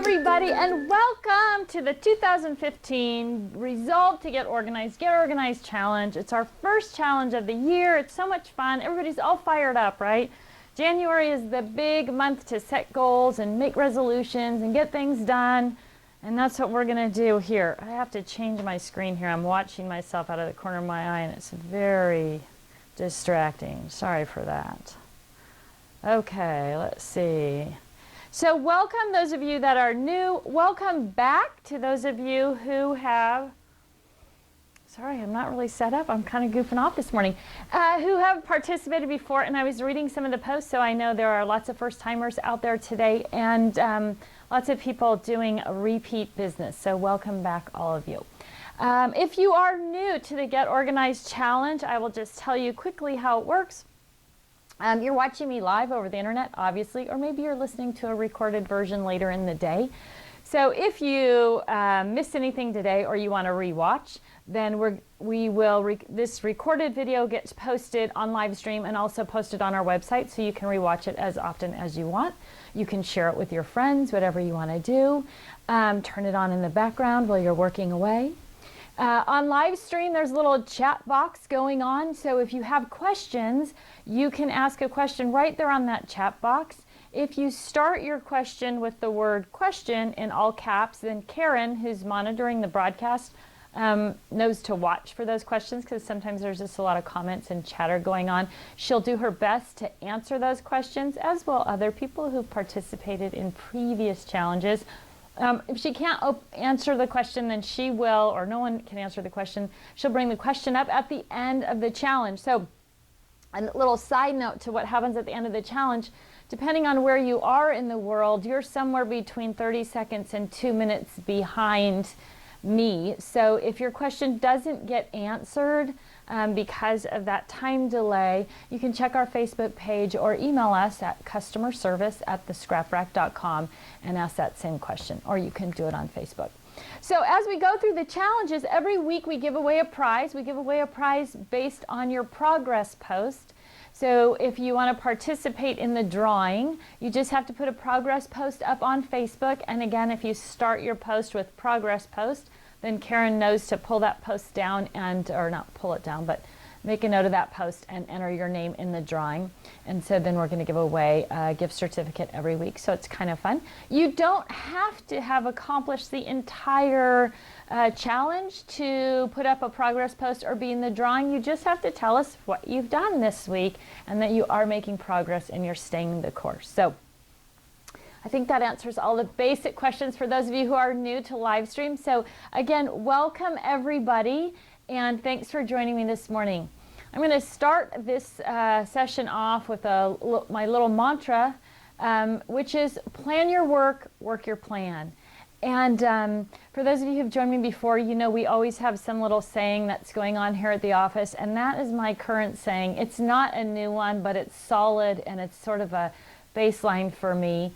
everybody, and welcome to the 2015 Resolve to Get Organized Challenge. It's our first challenge of the year. It's so much fun. Everybody's all fired up, right? January is the big month to set goals and make resolutions and get things done. And that's what we're going to do here. I have to change my screen here. I'm watching myself out of the corner of my eye, and it's very distracting. Sorry for that. Okay, let's see. So welcome those of you that are new. Welcome back to those of you who have, sorry, I'm not really set up. I'm kind of goofing off this morning, who have participated before. And I was reading some of the posts, so I know there are lots of first-timers out there today and lots of people doing a repeat business. So welcome back, all of you. If you are new to the Get Organized Challenge, I will just tell you quickly how it works. You're watching me live over the internet, obviously, or maybe you're listening to a recorded version later in the day. So if you missed anything today or you want to rewatch, then this recorded video gets posted on live stream and also posted on our website, so you can rewatch it as often as you want. You can share it with your friends, whatever you want to do. Turn it on in the background while you're working away. On live stream, there's a little chat box going on, so if you have questions, you can ask a question right there on that chat box. If you start your question with the word question in all caps, then Karen, who's monitoring the broadcast, knows to watch for those questions, because sometimes there's just a lot of comments and chatter going on. She'll do her best to answer those questions, as will other people who've participated in previous challenges. If she can't answer the question, then she will, or no one can answer the question, she'll bring the question up at the end of the challenge. So a little side note to what happens at the end of the challenge, depending on where you are in the world, you're somewhere between 30 seconds and 2 minutes behind me. So if your question doesn't get answered because of that time delay, you can check our Facebook page or email us at customerservice@thescraprack.com and ask that same question, or you can do it on Facebook. So as we go through the challenges, every week we give away a prize. We give away a prize based on your progress post. So if you want to participate in the drawing, you just have to put a progress post up on Facebook. And again, if you start your post with progress post, then Karen knows to pull that post down or not pull it down, but make a note of that post and enter your name in the drawing. And so then we're going to give away a gift certificate every week. So it's kind of fun. You don't have to have accomplished the entire challenge to put up a progress post or be in the drawing. You just have to tell us what you've done this week and that you are making progress and you're staying the course. So I think that answers all the basic questions for those of you who are new to live stream. So again, welcome everybody, and thanks for joining me this morning. I'm going to start this session off with my little mantra, which is plan your work, work your plan. And for those of you who've joined me before, you know we always have some little saying that's going on here at the office, and that is my current saying. It's not a new one, but it's solid, and it's sort of a baseline for me.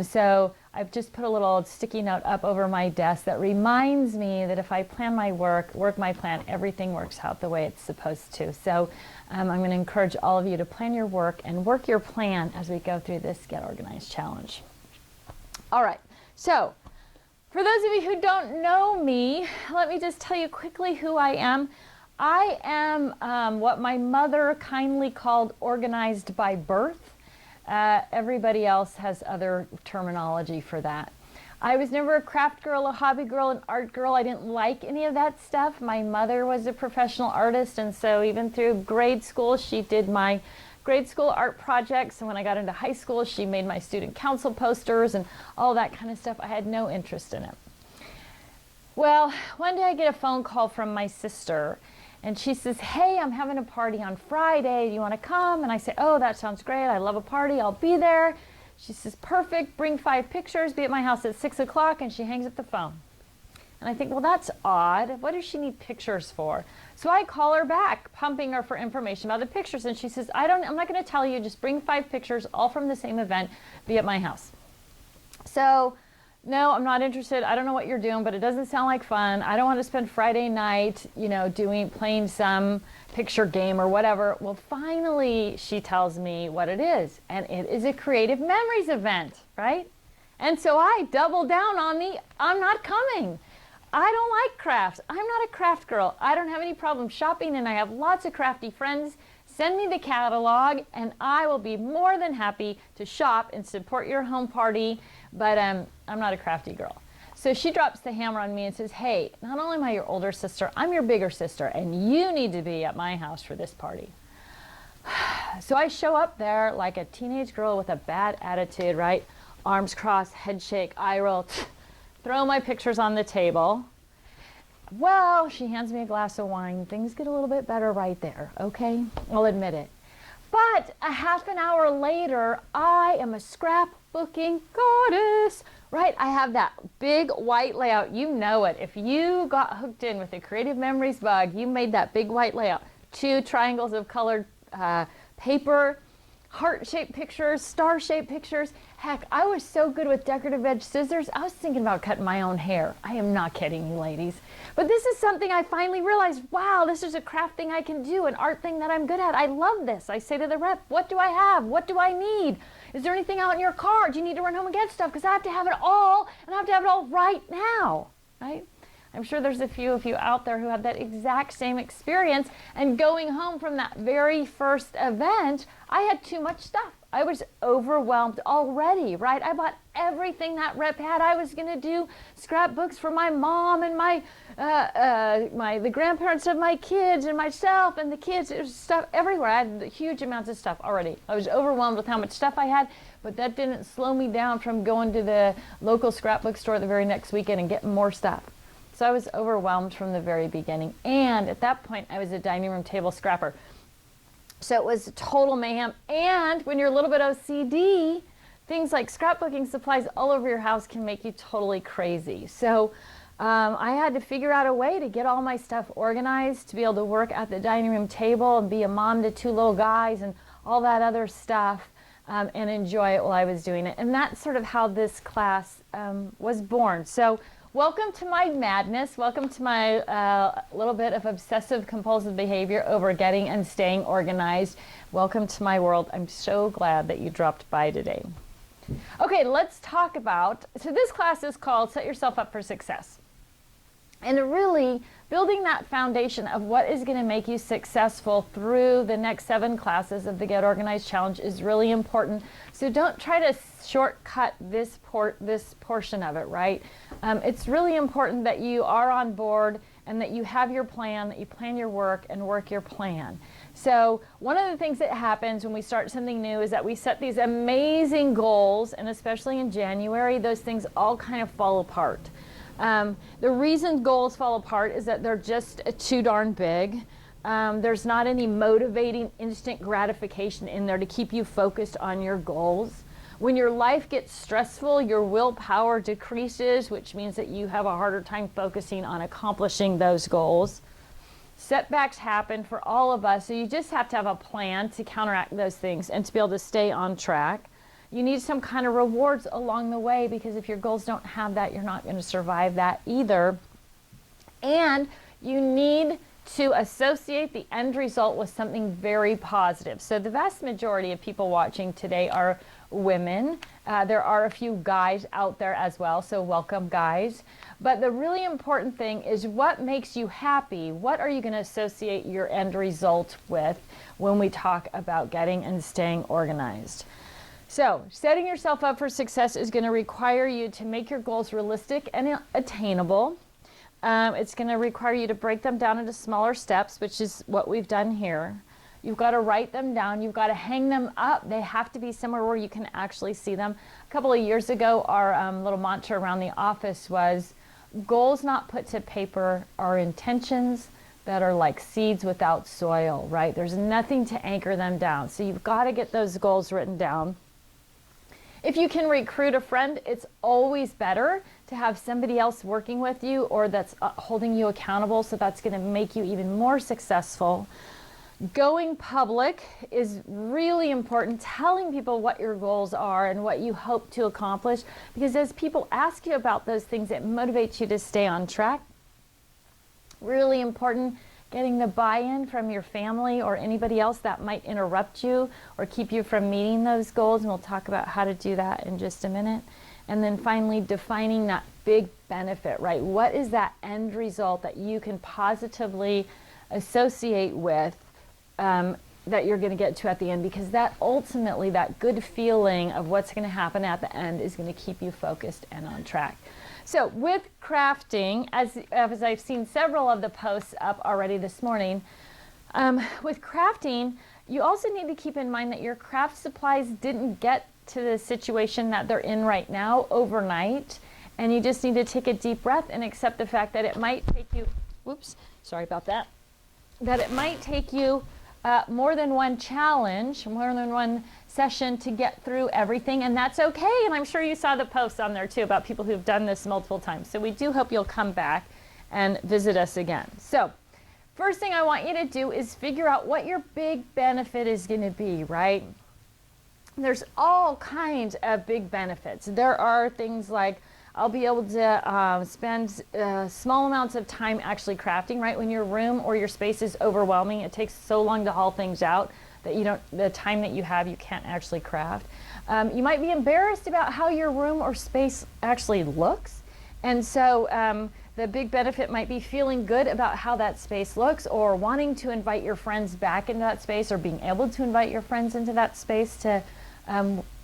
So I've just put a little sticky note up over my desk that reminds me that if I plan my work my plan, everything works out the way it's supposed to. So I'm going to encourage all of you to plan your work and work your plan as we go through this Get Organized Challenge. All right, so for those of you who don't know me, let me just tell you quickly who I am. I am what my mother kindly called organized by birth. Everybody else has other terminology for that. I was never a craft girl, a hobby girl, an art girl. I didn't like any of that stuff. My mother was a professional artist, and so even through grade school, she did my grade school art projects. And when I got into high school, she made my student council posters and all that kind of stuff. I had no interest in it. Well, one day I get a phone call from my sister, and she says, hey, I'm having a party on Friday. Do you want to come? And I say, oh, that sounds great. I love a party. I'll be there. She says, perfect. Bring 5 pictures. Be at my house at 6 o'clock. And she hangs up the phone. And I think, well, that's odd. What does she need pictures for? So I call her back, pumping her for information about the pictures. And she says, I'm not going to tell you. Just bring 5 pictures, all from the same event. Be at my house. So no, I'm not interested. I don't know what you're doing, but it doesn't sound like fun. I don't want to spend Friday night, playing some picture game or whatever. Well, finally, she tells me what it is. And it is a Creative Memories event, right? And so I doubled down on I'm not coming. I don't like crafts. I'm not a craft girl. I don't have any problem shopping, and I have lots of crafty friends. Send me the catalog and I will be more than happy to shop and support your home party, but I'm not a crafty girl. So she drops the hammer on me and says, hey, not only am I your older sister, I'm your bigger sister, and you need to be at my house for this party. So I show up there like a teenage girl with a bad attitude, right? Arms crossed, head shake, eye roll, throw my pictures on the table. Well, she hands me a glass of wine. Things get a little bit better right there, okay? I'll admit it. But a half an hour later, I am a scrapbooking goddess, right? I have that big white layout. You know it. If you got hooked in with the Creative Memories bug, you made that big white layout. 2 triangles of colored paper, heart-shaped pictures, star-shaped pictures. Heck, I was so good with decorative edge scissors, I was thinking about cutting my own hair. I am not kidding you, ladies. But this is something I finally realized, wow, this is a craft thing I can do, an art thing that I'm good at. I love this. I say to the rep, what do I have? What do I need? Is there anything out in your car? Do you need to run home and get stuff? Because I have to have it all, and I have to have it all right now, right? I'm sure there's a few of you out there who have that exact same experience, and going home from that very first event, I had too much stuff. I was overwhelmed already, right? I bought everything that rep had. I was going to do scrapbooks for my mom and the grandparents of my kids and myself and the kids. There's stuff everywhere. I had huge amounts of stuff already. I was overwhelmed with how much stuff I had, but that didn't slow me down from going to the local scrapbook store the very next weekend and getting more stuff. So I was overwhelmed from the very beginning. And at that point, I was a dining room table scrapper. So it was total mayhem. And when you're a little bit OCD, things like scrapbooking supplies all over your house can make you totally crazy. So I had to figure out a way to get all my stuff organized, to be able to work at the dining room table and be a mom to 2 little guys and all that other stuff, and enjoy it while I was doing it. And that's sort of how this class was born. So welcome to my madness. Welcome to my little bit of obsessive compulsive behavior over getting and staying organized. Welcome to my world. I'm so glad that you dropped by today. Okay, let's talk about, so this class is called Set Yourself Up for Success. And really building that foundation of what is going to make you successful through the next 7 classes of the Get Organized Challenge is really important. So don't try to shortcut this portion of it, right? It's really important that you are on board and that you have your plan, that you plan your work and work your plan. So one of the things that happens when we start something new is that we set these amazing goals, and especially in January, those things all kind of fall apart. The reason goals fall apart is that they're just too darn big. There's not any motivating instant gratification in there to keep you focused on your goals. When your life gets stressful, your willpower decreases, which means that you have a harder time focusing on accomplishing those goals. Setbacks happen for all of us, so you just have to have a plan to counteract those things and to be able to stay on track. You need some kind of rewards along the way, because if your goals don't have that, you're not going to survive that either. And you need to associate the end result with something very positive. So the vast majority of people watching today are women. There are a few guys out there as well, so welcome guys. But the really important thing is what makes you happy. What are you going to associate your end result with when we talk about getting and staying organized? So setting yourself up for success is going to require you to make your goals realistic and attainable. It's going to require you to break them down into smaller steps, which is what we've done here. You've got to write them down. You've got to hang them up. They have to be somewhere where you can actually see them. A couple of years ago, our little mantra around the office was, goals not put to paper are intentions that are like seeds without soil, right? There's nothing to anchor them down. So you've got to get those goals written down. If you can recruit a friend, it's always better to have somebody else working with you or that's holding you accountable, so that's going to make you even more successful. Going public is really important, telling people what your goals are and what you hope to accomplish, because as people ask you about those things, it motivates you to stay on track. Really important, getting the buy-in from your family or anybody else that might interrupt you or keep you from meeting those goals, and we'll talk about how to do that in just a minute. And then finally defining that big benefit, right? What is that end result that you can positively associate with that you're going to get to at the end? Because that ultimately, that good feeling of what's going to happen at the end is going to keep you focused and on track. So with crafting, as I've seen several of the posts up already this morning, with crafting, you also need to keep in mind that your craft supplies didn't get to the situation that they're in right now overnight, and you just need to take a deep breath and accept the fact that it might take you, whoops, sorry about that, that it might take you more than one challenge, more than one session to get through everything, and that's okay. And I'm sure you saw the posts on there too about people who've done this multiple times. So we do hope you'll come back and visit us again. So first thing I want you to do is figure out what your big benefit is going to be, right? There's all kinds of big benefits. There are things like I'll be able to spend small amounts of time actually crafting, right? When your room or your space is overwhelming, it takes so long to haul things out that the time that you have, you can't actually craft. You might be embarrassed about how your room or space actually looks. And so the big benefit might be feeling good about how that space looks, or wanting to invite your friends back into that space, or being able to invite your friends into that space to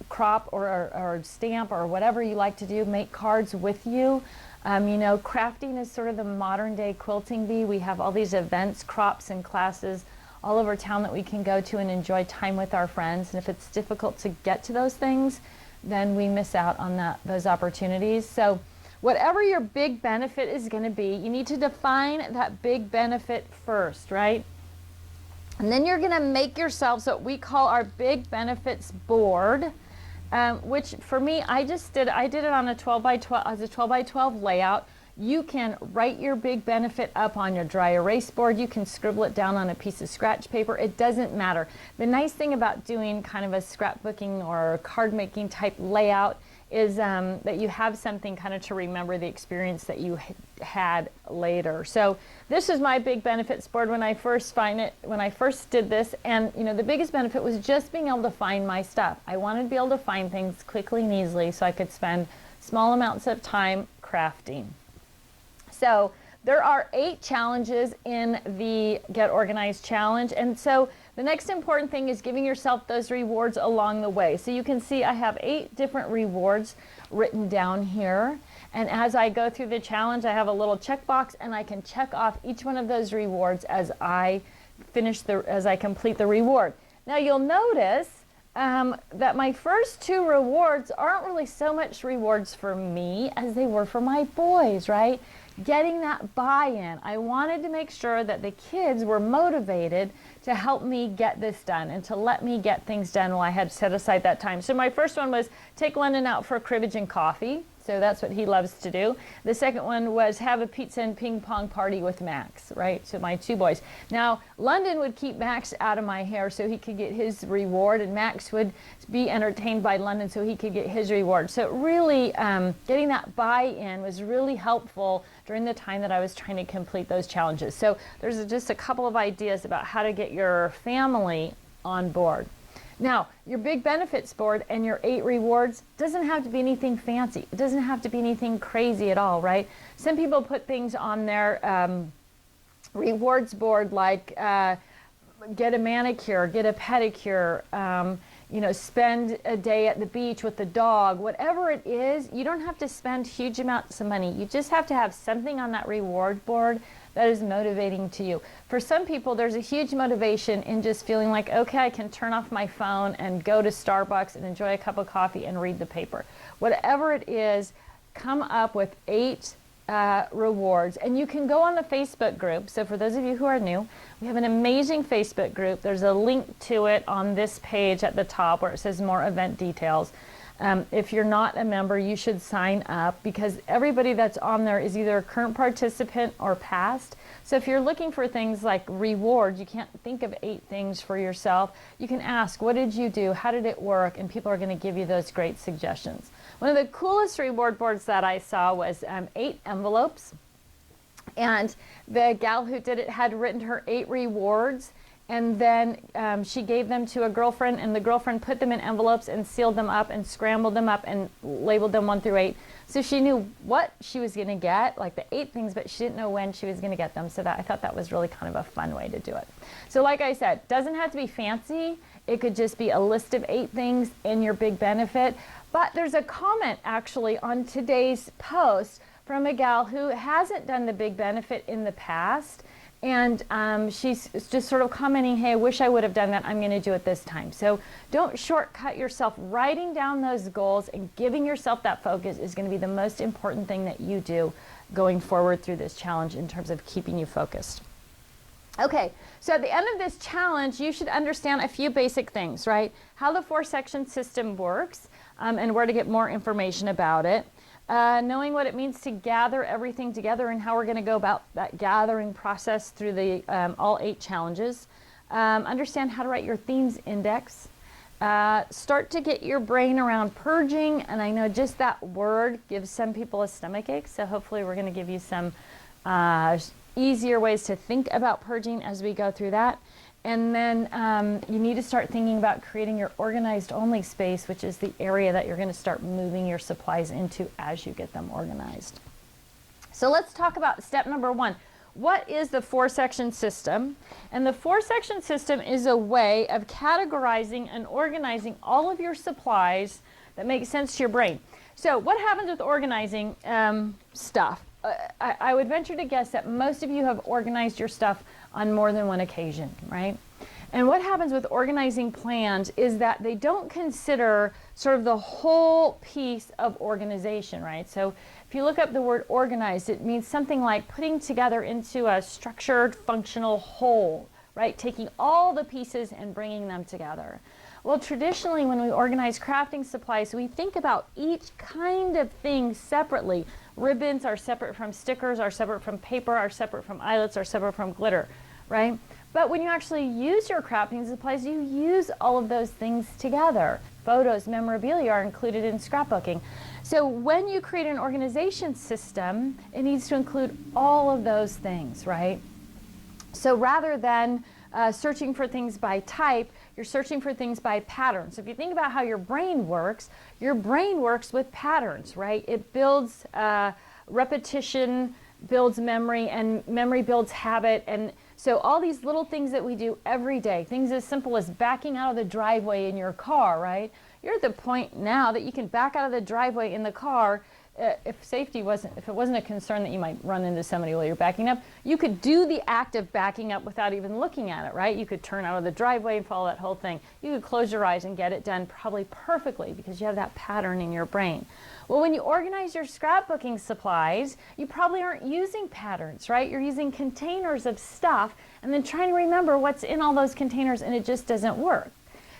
crop or stamp or whatever you like to do, make cards with you. Crafting is sort of the modern day quilting bee. We have all these events, crops and classes all over town that we can go to and enjoy time with our friends. And if it's difficult to get to those things, then we miss out on those opportunities. So whatever your big benefit is going to be, you need to define that big benefit first, right? And then you're going to make yourselves what we call our big benefits board, which for me, I did it on a 12 by 12 as a 12 by 12 layout. You can write your big benefit up on your dry erase board. You can scribble it down on a piece of scratch paper. It doesn't matter. The nice thing about doing kind of a scrapbooking or card making type layout is that you have something kind of to remember the experience that you had later. So this is my big benefits board when I first did this, and the biggest benefit was just being able to find my stuff. I wanted to be able to find things quickly and easily so I could spend small amounts of time crafting. So there are 8 challenges in the Get Organized Challenge, and so the next important thing is giving yourself those rewards along the way. So you can see I have 8 different rewards written down here, and as I go through the challenge, I have a little checkbox, and I can check off each one of those rewards as I complete the reward. Now you'll notice that my first 2 rewards aren't really so much rewards for me as they were for my boys, right? Getting that buy-in. I wanted to make sure that the kids were motivated to help me get this done and to let me get things done while I had set aside that time. So my first one was take London out for cribbage and coffee. So that's what he loves to do. The second one was have a pizza and ping pong party with Max, right? So my 2 boys. Now, London would keep Max out of my hair so he could get his reward, and Max would be entertained by London so he could get his reward. So really getting that buy-in was really helpful during the time that I was trying to complete those challenges. So there's just a couple of ideas about how to get your family on board. Now, your big benefits board and your 8 rewards doesn't have to be anything fancy. It doesn't have to be anything crazy at all, right? Some people put things on their rewards board like get a manicure, get a pedicure, spend a day at the beach with the dog. Whatever it is, you don't have to spend huge amounts of money. You just have to have something on that reward board that is motivating to you. For some people, there's a huge motivation in just feeling like, okay, I can turn off my phone and go to Starbucks and enjoy a cup of coffee and read the paper. Whatever it is, come up with 8 rewards. And you can go on the Facebook group. So for those of you who are new, we have an amazing Facebook group. There's a link to it on this page at the top where it says more event details. If you're not a member, you should sign up because everybody that's on there is either a current participant or past. So if you're looking for things like rewards, you can't think of 8 things for yourself. You can ask, what did you do? How did it work? And people are going to give you those great suggestions. One of the coolest reward boards that I saw was 8 envelopes. And the gal who did it had written her 8 rewards. and then she gave them to a girlfriend, and the girlfriend put them in envelopes and sealed them up and scrambled them up and labeled them 1 through 8. So she knew what she was going to get, like the 8 things, but she didn't know when she was going to get them. So I thought that was really kind of a fun way to do it. So like I said, doesn't have to be fancy. It could just be a list of 8 things in your big benefit. But there's a comment actually on today's post from a gal who hasn't done the big benefit in the past. And she's just sort of commenting, hey, I wish I would have done that. I'm going to do it this time. So don't shortcut yourself. Writing down those goals and giving yourself that focus is going to be the most important thing that you do going forward through this challenge in terms of keeping you focused. Okay, so at the end of this challenge, you should understand a few basic things, right? How the 4-section system works and where to get more information about it. Knowing what it means to gather everything together and how we're going to go about that gathering process through the all 8 challenges. Understand how to write your themes index. Start to get your brain around purging, and I know just that word gives some people a stomachache, so hopefully we're going to give you some easier ways to think about purging as we go through that. And then you need to start thinking about creating your organized only space, which is the area that you're going to start moving your supplies into as you get them organized. So let's talk about step number 1. What is the 4-section system? And the 4-section system is a way of categorizing and organizing all of your supplies that make sense to your brain. So what happens with organizing stuff? I would venture to guess that most of you have organized your stuff on more than one occasion, right? And what happens with organizing plans is that they don't consider sort of the whole piece of organization, right? So if you look up the word organized, it means something like putting together into a structured, functional whole, right? Taking all the pieces and bringing them together. Well, traditionally, when we organize crafting supplies, we think about each kind of thing separately. Ribbons are separate from stickers, are separate from paper, are separate from eyelets, are separate from glitter, right? But when you actually use your crafting supplies, you use all of those things together. Photos, memorabilia are included in scrapbooking. So when you create an organization system, it needs to include all of those things, right? So rather than searching for things by type, you're searching for things by patterns. So if you think about how your brain works with patterns, right? It builds repetition, builds memory, and memory builds habit. And so all these little things that we do every day, things as simple as backing out of the driveway in your car, right? You're at the point now that you can back out of the driveway in the car. If it wasn't a concern that you might run into somebody while you're backing up, you could do the act of backing up without even looking at it, right? You could turn out of the driveway and follow that whole thing. You could close your eyes and get it done probably perfectly because you have that pattern in your brain. Well, when you organize your scrapbooking supplies, you probably aren't using patterns, right? You're using containers of stuff and then trying to remember what's in all those containers, and it just doesn't work.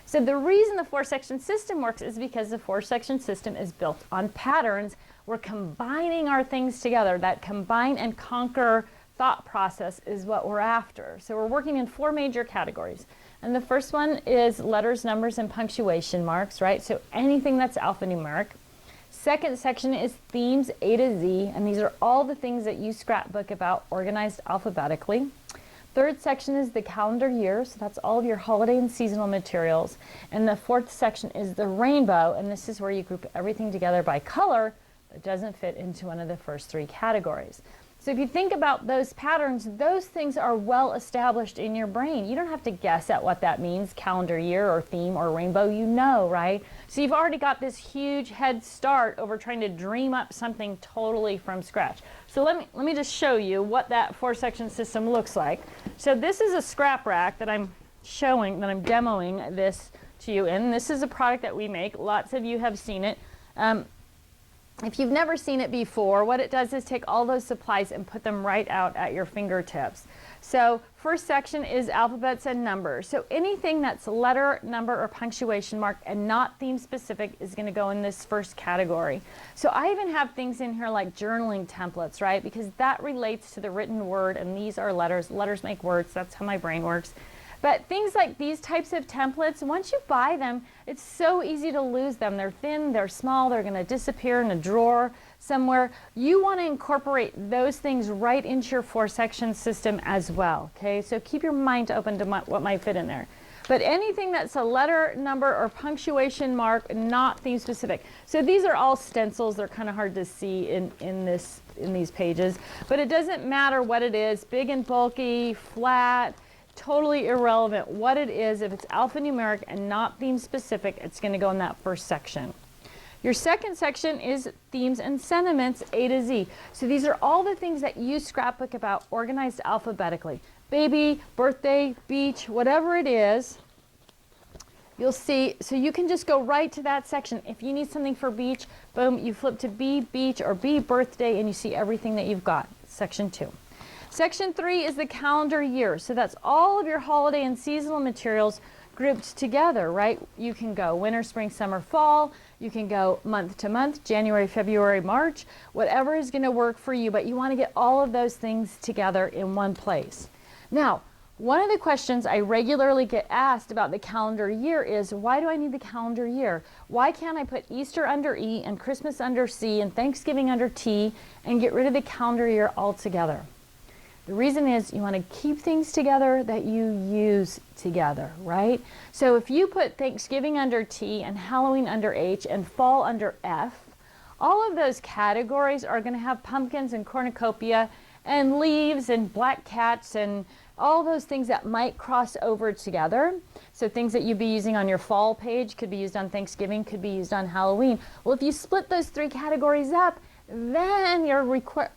So the reason the 4-section system works is because the 4-section system is built on patterns. We're combining our things together. That combine and conquer thought process is what we're after. So we're working in 4 major categories. And the first one is letters, numbers, and punctuation marks, right? So anything that's alphanumeric. Second section is themes A to Z, and these are all the things that you scrapbook about organized alphabetically. Third section is the calendar year, so that's all of your holiday and seasonal materials. And the 4th section is the rainbow, and this is where you group everything together by color. It doesn't fit into one of the first 3 categories. So if you think about those patterns, those things are well established in your brain. You don't have to guess at what that means, calendar year or theme or rainbow, you know, right? So you've already got this huge head start over trying to dream up something totally from scratch. So let me just show you what that 4-section system looks like. So this is a scrap rack that I'm demoing this to you in. This is a product that we make. Lots of you have seen it. If you've never seen it before, what it does is take all those supplies and put them right out at your fingertips. So first section is alphabets and numbers. So anything that's letter, number, or punctuation mark and not theme specific is going to go in this first category. So I even have things in here like journaling templates, right? Because that relates to the written word, and these are letters. Letters make words. That's how my brain works. But things like these types of templates, once you buy them, it's so easy to lose them. They're thin, they're small, they're going to disappear in a drawer somewhere. You want to incorporate those things right into your 4-section system as well. Okay, so keep your mind open to what might fit in there. But anything that's a letter, number, or punctuation mark, not theme specific. So these are all stencils. They're kind of hard to see in these pages. But it doesn't matter what it is, big and bulky, flat, totally irrelevant what it is. If it's alphanumeric and not theme specific, it's going to go in that first section. Your second section is themes and sentiments, A to Z. So these are all the things that you scrapbook about organized alphabetically. Baby, birthday, beach, whatever it is, you'll see. So you can just go right to that section. If you need something for beach, boom, you flip to B, beach, or B, birthday, and you see everything that you've got. Section 2. Section 3 is the calendar year. So that's all of your holiday and seasonal materials grouped together, right? You can go winter, spring, summer, fall. You can go month to month, January, February, March, whatever is going to work for you. But you want to get all of those things together in one place. Now, one of the questions I regularly get asked about the calendar year is, why do I need the calendar year? Why can't I put Easter under E and Christmas under C and Thanksgiving under T and get rid of the calendar year altogether? The reason is you want to keep things together that you use together, right? So if you put Thanksgiving under T and Halloween under H and fall under F, all of those categories are going to have pumpkins and cornucopia and leaves and black cats and all those things that might cross over together. So things that you'd be using on your fall page could be used on Thanksgiving, could be used on Halloween. Well, if you split those 3 categories up, then you're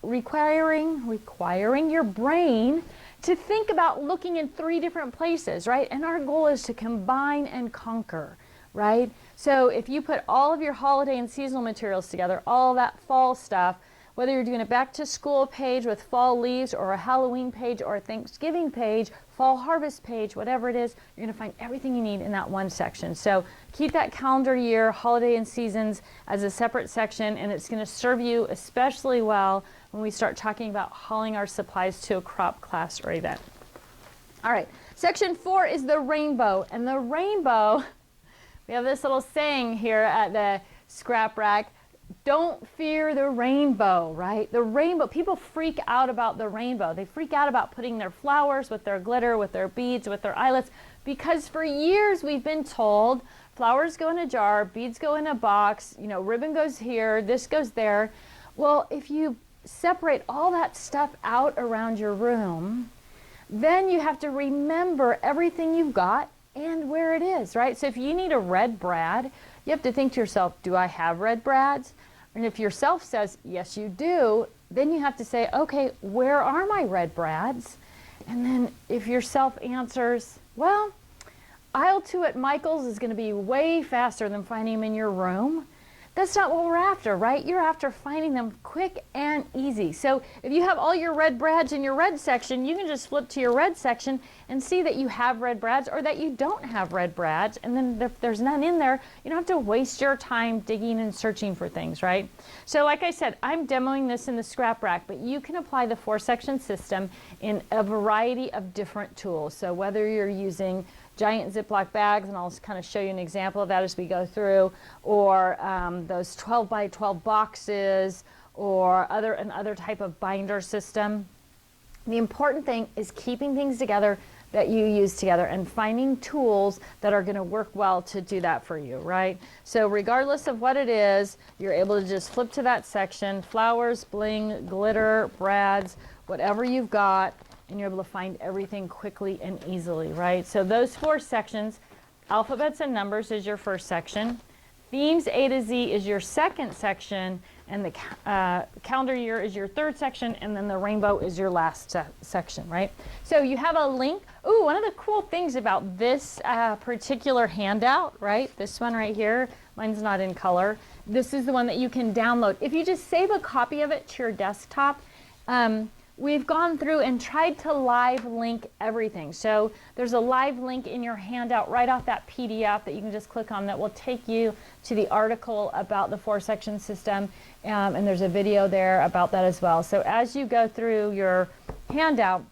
requiring your brain to think about looking in 3 different places, right? And our goal is to combine and conquer, right? So if you put all of your holiday and seasonal materials together, all that fall stuff, whether you're doing a back to school page with fall leaves or a Halloween page or a Thanksgiving page, fall harvest page, whatever it is, you're going to find everything you need in that one section. So keep that calendar year, holiday and seasons as a separate section, and it's going to serve you especially well when we start talking about hauling our supplies to a crop class or event. All right, section 4 is the rainbow. And the rainbow, we have this little saying here at the scrap rack, don't fear the rainbow, right? The rainbow, people freak out about the rainbow. They freak out about putting their flowers with their glitter, with their beads, with their eyelets, because for years we've been told flowers go in a jar, beads go in a box, you know, ribbon goes here, this goes there. Well, if you separate all that stuff out around your room, then you have to remember everything you've got and where it is, right? So if you need a red brad, you have to think to yourself, do I have red brads? And if yourself says, yes, you do, then you have to say, okay, where are my red brads? And then if yourself answers, well, aisle 2 at Michael's is going to be way faster than finding them in your room, that's not what we're after, right? You're after finding them quick and easy. So if you have all your red brads in your red section, you can just flip to your red section and see that you have red brads or that you don't have red brads. And then if there's none in there, you don't have to waste your time digging and searching for things, right? So like I said, I'm demoing this in the scrap rack, but you can apply the 4-section system in a variety of different tools. So whether you're using giant Ziploc bags, and I'll kind of show you an example of that as we go through, or those 12 by 12 boxes, or another type of binder system. The important thing is keeping things together that you use together and finding tools that are going to work well to do that for you, right? So regardless of what it is, you're able to just flip to that section, flowers, bling, glitter, brads, whatever you've got, and you're able to find everything quickly and easily, right? So those 4 sections, alphabets and numbers is your first section, themes A to Z is your second section, and the calendar year is your third section, and then the rainbow is your last section, right? So you have a link. Ooh, one of the cool things about this particular handout, right? This one right here, mine's not in color. This is the one that you can download. If you just save a copy of it to your desktop, we've gone through and tried to live link everything. So there's a live link in your handout right off that PDF that you can just click on that will take you to the article about the 4-section system. And there's a video there about that as well. So as you go through your handout,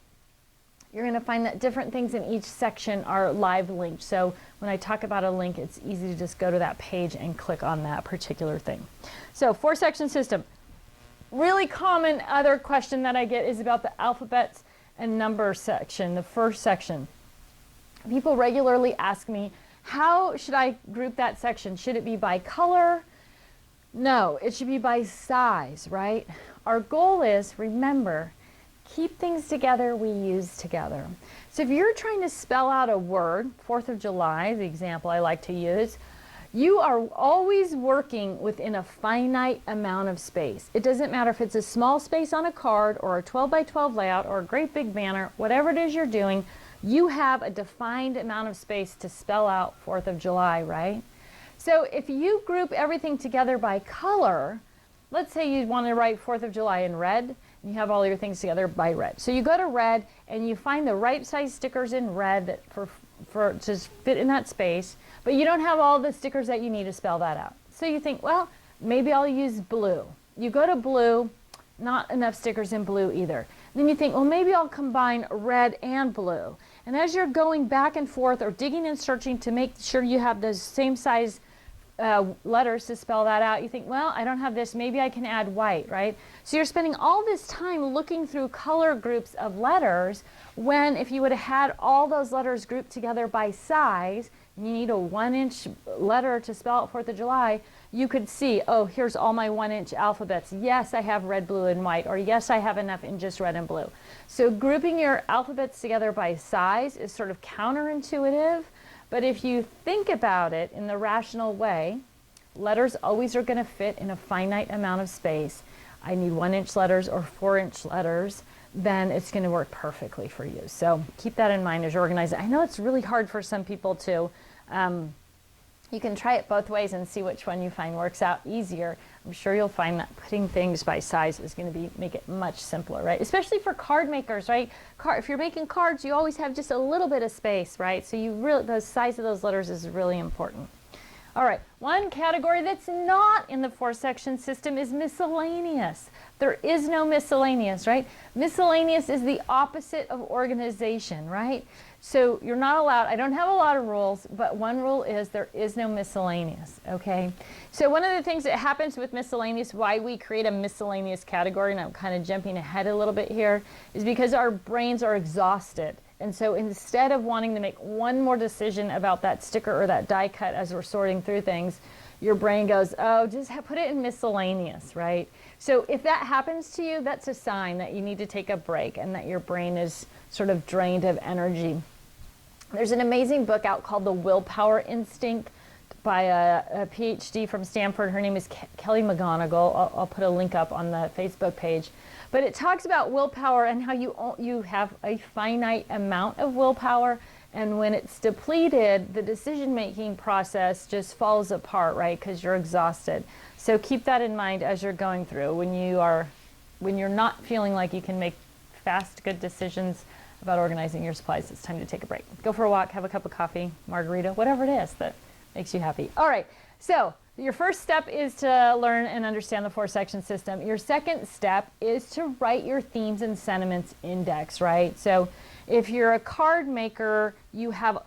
you're going to find that different things in each section are live linked. So when I talk about a link, it's easy to just go to that page and click on that particular thing. So 4-section system. Really common other question that I get is about the alphabets and numbers section, the first section. People regularly ask me, how should I group that section? Should it be by color? No, it should be by size, right? Our goal is, remember, keep things together we use together. So if you're trying to spell out a word, 4th of July, the example I like to use, you are always working within a finite amount of space. It doesn't matter if it's a small space on a card or a 12 by 12 layout or a great big banner, whatever it is you're doing, you have a defined amount of space to spell out 4th of July, right? So if you group everything together by color, let's say you want to write 4th of July in red, and you have all your things together by red. So you go to red and you find the right size stickers in red that for to fit in that space, but you don't have all the stickers that you need to spell that out. So you think, well, maybe I'll use blue. You go to blue, not enough stickers in blue either. Then you think, well, maybe I'll combine red and blue. And as you're going back and forth or digging and searching to make sure you have those same size letters to spell that out, you think, well, I don't have this, maybe I can add white, right? So you're spending all this time looking through color groups of letters when if you would have had all those letters grouped together by size, and you need a 1-inch letter to spell out 4th of July, you could see, oh, here's all my 1-inch alphabets. Yes, I have red, blue, and white, or yes, I have enough in just red and blue. So grouping your alphabets together by size is sort of counterintuitive, but if you think about it in the rational way, letters always are going to fit in a finite amount of space. I need 1-inch letters or 4-inch letters, then it's going to work perfectly for you. So keep that in mind as you're organizing. I know it's really hard for some people too. You can try it both ways and see which one you find works out easier. I'm sure you'll find that putting things by size is going to make it much simpler, right? Especially for card makers, right? If you're making cards, you always have just a little bit of space, right? So the size of those letters is really important. All right, one category that's not in the 4-section system is miscellaneous. There is no miscellaneous, right? Miscellaneous is the opposite of organization, right? So you're not allowed, I don't have a lot of rules, but one rule is there is no miscellaneous, okay? So one of the things that happens with miscellaneous, why we create a miscellaneous category, and I'm kind of jumping ahead a little bit here, is because our brains are exhausted. And so instead of wanting to make one more decision about that sticker or that die cut as we're sorting through things, your brain goes, oh, just put it in miscellaneous, right? So if that happens to you, that's a sign that you need to take a break and that your brain is sort of drained of energy. There's an amazing book out called The Willpower Instinct by a PhD from Stanford. Her name is Kelly McGonigal. I'll put a link up on the Facebook page. But it talks about willpower and how you have a finite amount of willpower, and when it's depleted, the decision-making process just falls apart, right? Because you're exhausted. So keep that in mind as you're going through. When you're not feeling like you can make fast, good decisions about organizing your supplies, it's time to take a break. Go for a walk, have a cup of coffee, margarita, whatever it is that makes you happy. All right, so your first step is to learn and understand the 4-section system. Your second step is to write your themes and sentiments index, right? So if you're a card maker, you have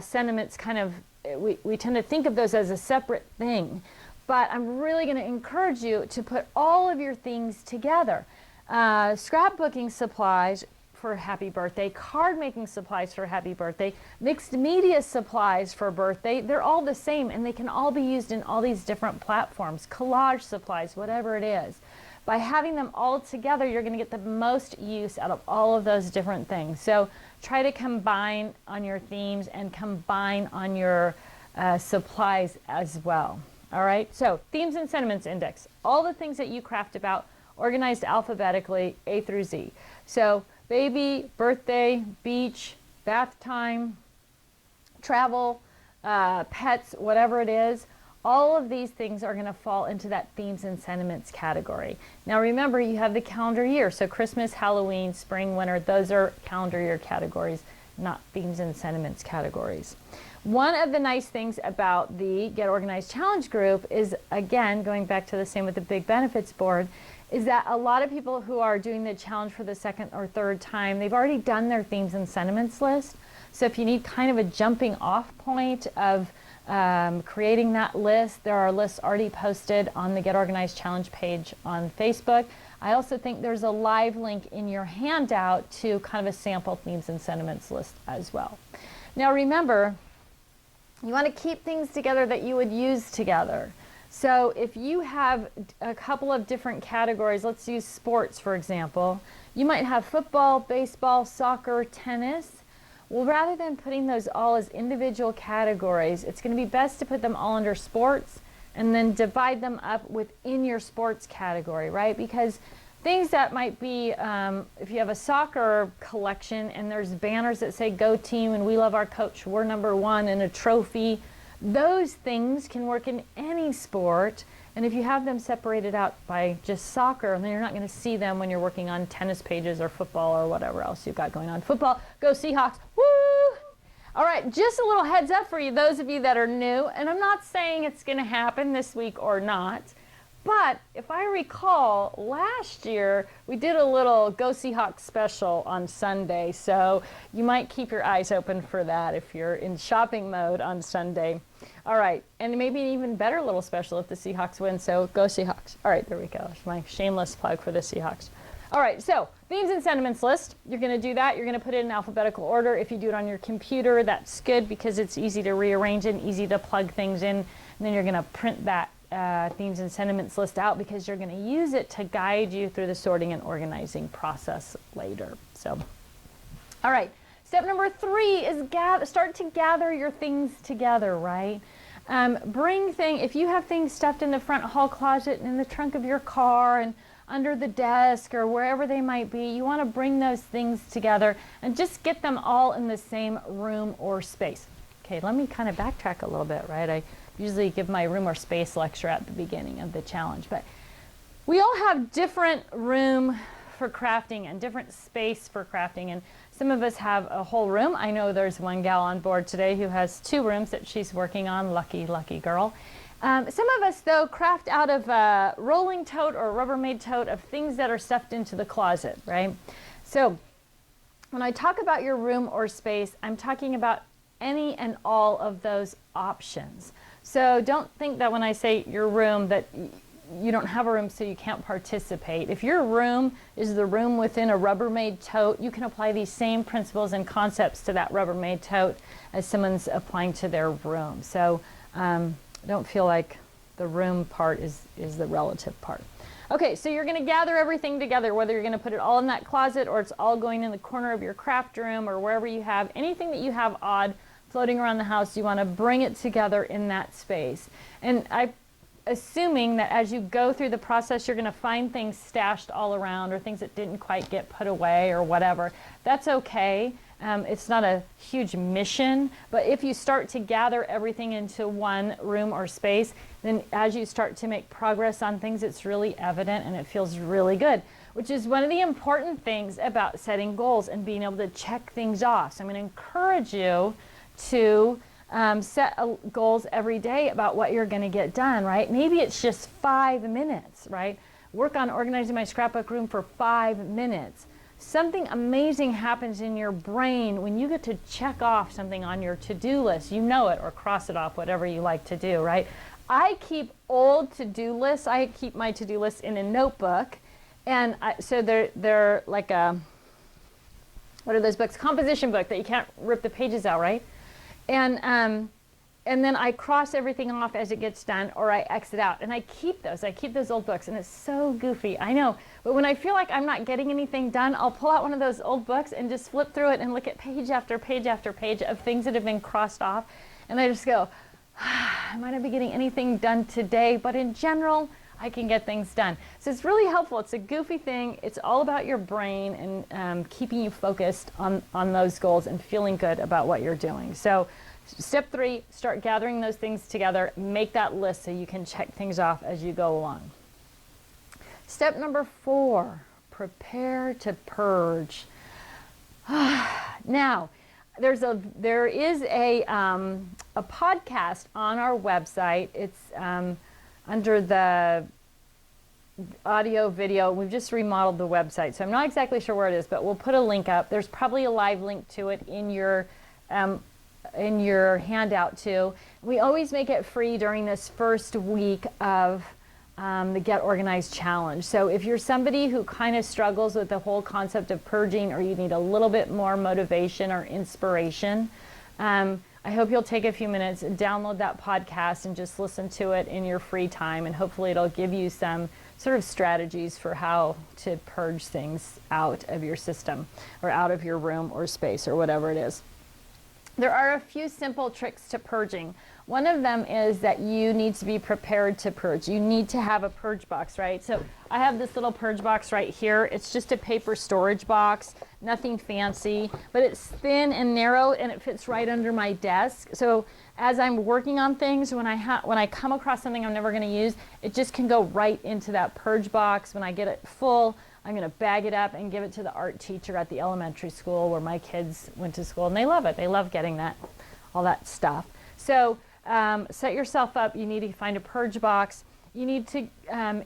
sentiments kind of, we tend to think of those as a separate thing, but I'm really going to encourage you to put all of your things together. Scrapbooking supplies for happy birthday, card making supplies for happy birthday, mixed media supplies for birthday, they're all the same and they can all be used in all these different platforms, collage supplies, whatever it is. By having them all together, you're going to get the most use out of all of those different things. So try to combine on your themes and combine on your supplies as well. All right, so themes and sentiments index, all the things that you craft about, organized alphabetically, A through Z. So baby, birthday, beach, bath time, travel, pets, whatever it is, all of these things are going to fall into that themes and sentiments category. Now remember, you have the calendar year, so Christmas, Halloween, spring, winter, those are calendar year categories, not themes and sentiments categories. One of the nice things about the Get Organized Challenge group is, again, going back to the same with the big benefits board, is that a lot of people who are doing the challenge for the second or third time, they've already done their themes and sentiments list. So if you need kind of a jumping off point of creating that list, there are lists already posted on the Get Organized Challenge page on Facebook. I also think there's a live link in your handout to kind of a sample themes and sentiments list as well. Now remember, you want to keep things together that you would use together. So if you have a couple of different categories, let's use sports for example, you might have football, baseball, soccer, tennis. Well, rather than putting those all as individual categories, it's going to be best to put them all under sports and then divide them up within your sports category, right? Because things that might be, if you have a soccer collection and there's banners that say "Go Team" and "We love our coach, we're number one," and a trophy, those things can work in any sport. And if you have them separated out by just soccer, then you're not going to see them when you're working on tennis pages or football or whatever else you've got going on. Football, go Seahawks, woo! All right, just a little heads up for you, those of you that are new, and I'm not saying it's going to happen this week or not, but if I recall, last year we did a little Go Seahawks special on Sunday, so you might keep your eyes open for that if you're in shopping mode on Sunday. All right, and maybe an even better little special if the Seahawks win, so go Seahawks. All right, there we go. It's my shameless plug for the Seahawks. All right, so themes and sentiments list. You're going to do that. You're going to put it in alphabetical order. If you do it on your computer, that's good because it's easy to rearrange and easy to plug things in. And then you're going to print that themes and sentiments list out because you're going to use it to guide you through the sorting and organizing process later. So, all right. Step number 3 is start to gather your things together, right? If you have things stuffed in the front hall closet and in the trunk of your car and under the desk or wherever they might be, you want to bring those things together and just get them all in the same room or space. Okay, let me kind of backtrack a little bit, right? I usually give my room or space lecture at the beginning of the challenge, but we all have different room for crafting and different space for crafting, and some of us have a whole room. I know there's one gal on board today who has 2 rooms that she's working on. Lucky, lucky girl. Some of us, though, craft out of a rolling tote or a Rubbermaid tote of things that are stuffed into the closet, right? So when I talk about your room or space, I'm talking about any and all of those options. So don't think that when I say your room that you don't have a room so you can't participate. If your room is the room within a Rubbermaid tote, you can apply these same principles and concepts to that Rubbermaid tote as someone's applying to their room. So don't feel like the room part is the relative part. Okay, so you're going to gather everything together, whether you're going to put it all in that closet or it's all going in the corner of your craft room or wherever you have anything that you have odd floating around the house, you want to bring it together in that space. And I'm assuming that as you go through the process, you're going to find things stashed all around or things that didn't quite get put away or whatever. That's okay. It's not a huge mission, but if you start to gather everything into one room or space, then as you start to make progress on things, it's really evident and it feels really good, which is one of the important things about setting goals and being able to check things off. So I'm going to encourage you to set goals every day about what you're going to get done, right? Maybe it's just 5 minutes, right? Work on organizing my scrapbook room for 5 minutes. Something amazing happens in your brain when you get to check off something on your to-do list. You know it, or cross it off, whatever you like to do, right? I keep old to-do lists. I keep my to-do lists in a notebook. And so they're like a, what are those books? Composition book that you can't rip the pages out, right? And then I cross everything off as it gets done, or I exit out. And I keep those old books, and it's so goofy, I know. But when I feel like I'm not getting anything done, I'll pull out one of those old books and just flip through it and look at page after page after page of things that have been crossed off. And I just go, I might not be getting anything done today, but in general, I can get things done. So it's really helpful. It's a goofy thing. It's all about your brain and keeping you focused on those goals and feeling good about what you're doing. So step 3, start gathering those things together. Make that list so you can check things off as you go along. Step number 4, prepare to purge. Now, there is a podcast on our website. It's under the audio video. We've just remodeled the website, so I'm not exactly sure where it is, but we'll put a link up. There's probably a live link to it in your handout too. We always make it free during this first week of the Get Organized Challenge. So if you're somebody who kind of struggles with the whole concept of purging, or you need a little bit more motivation or inspiration, I hope you'll take a few minutes and download that podcast and just listen to it in your free time, and hopefully it'll give you some sort of strategies for how to purge things out of your system or out of your room or space or whatever it is. There are a few simple tricks to purging. One of them is that you need to be prepared to purge. You need to have a purge box, right? So I have this little purge box right here. It's just a paper storage box, nothing fancy, but it's thin and narrow and it fits right under my desk. So as I'm working on things, when I come across something I'm never going to use, it just can go right into that purge box. When I get it full, I'm going to bag it up and give it to the art teacher at the elementary school where my kids went to school, and they love it. They love getting all that stuff. So set yourself up. You need to find a purge box. You need to,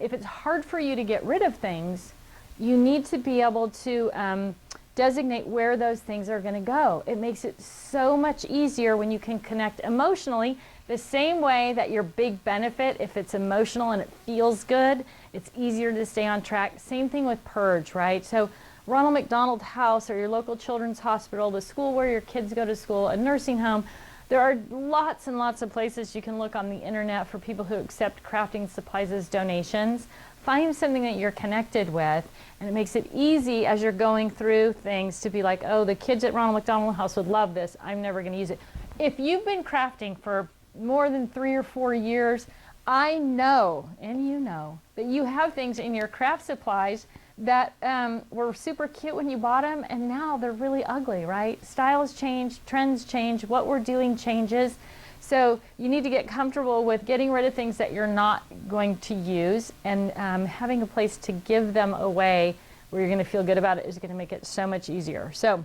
if it's hard for you to get rid of things, you need to be able to designate where those things are going to go. It makes it so much easier when you can connect emotionally, the same way that your big benefit, if it's emotional and it feels good, it's easier to stay on track. Same thing with purge, right? So Ronald McDonald House or your local children's hospital, the school where your kids go to school, a nursing home, there are lots and lots of places you can look on the internet for people who accept crafting supplies as donations. Find something that you're connected with, and it makes it easy as you're going through things to be like, oh, the kids at Ronald McDonald House would love this. I'm never going to use it. If you've been crafting for more than 3 or 4 years, I know, and you know, that you have things in your craft supplies that were super cute when you bought them, and now they're really ugly, right? Styles change, trends change, what we're doing changes. So you need to get comfortable with getting rid of things that you're not going to use, and having a place to give them away where you're going to feel good about it is going to make it so much easier. So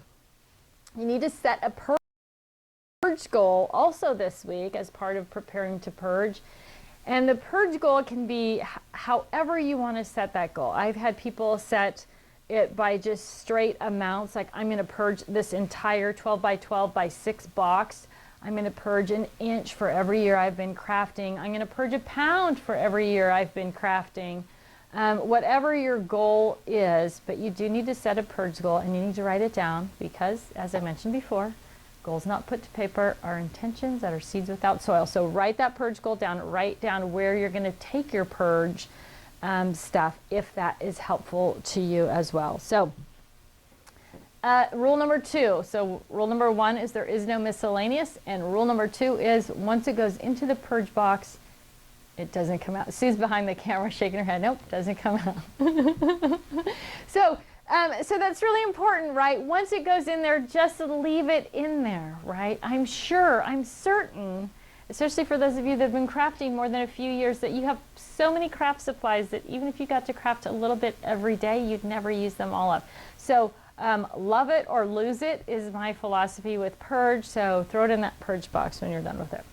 you need to set a purge goal also this week as part of preparing to purge. And the purge goal can be however you want to set that goal. I've had people set it by just straight amounts, like I'm going to purge this entire 12 by 12 by 6 box. I'm going to purge an inch for every year I've been crafting. I'm going to purge a pound for every year I've been crafting. Whatever your goal is, but you do need to set a purge goal, and you need to write it down because, as I mentioned before, goals not put to paper are intentions that are seeds without soil. So write that purge goal down. Write down where you're going to take your purge stuff, if that is helpful to you as well. So rule number 2. So rule number 1 is there is no miscellaneous, and rule number 2 is once it goes into the purge box, it doesn't come out. Sue's behind the camera shaking her head. Nope, doesn't come out. So that's really important, right? Once it goes in there, just leave it in there, right? I'm certain, especially for those of you that have been crafting more than a few years, that you have so many craft supplies that even if you got to craft a little bit every day, you'd never use them all up. So love it or lose it is my philosophy with purge. So throw it in that purge box when you're done with it.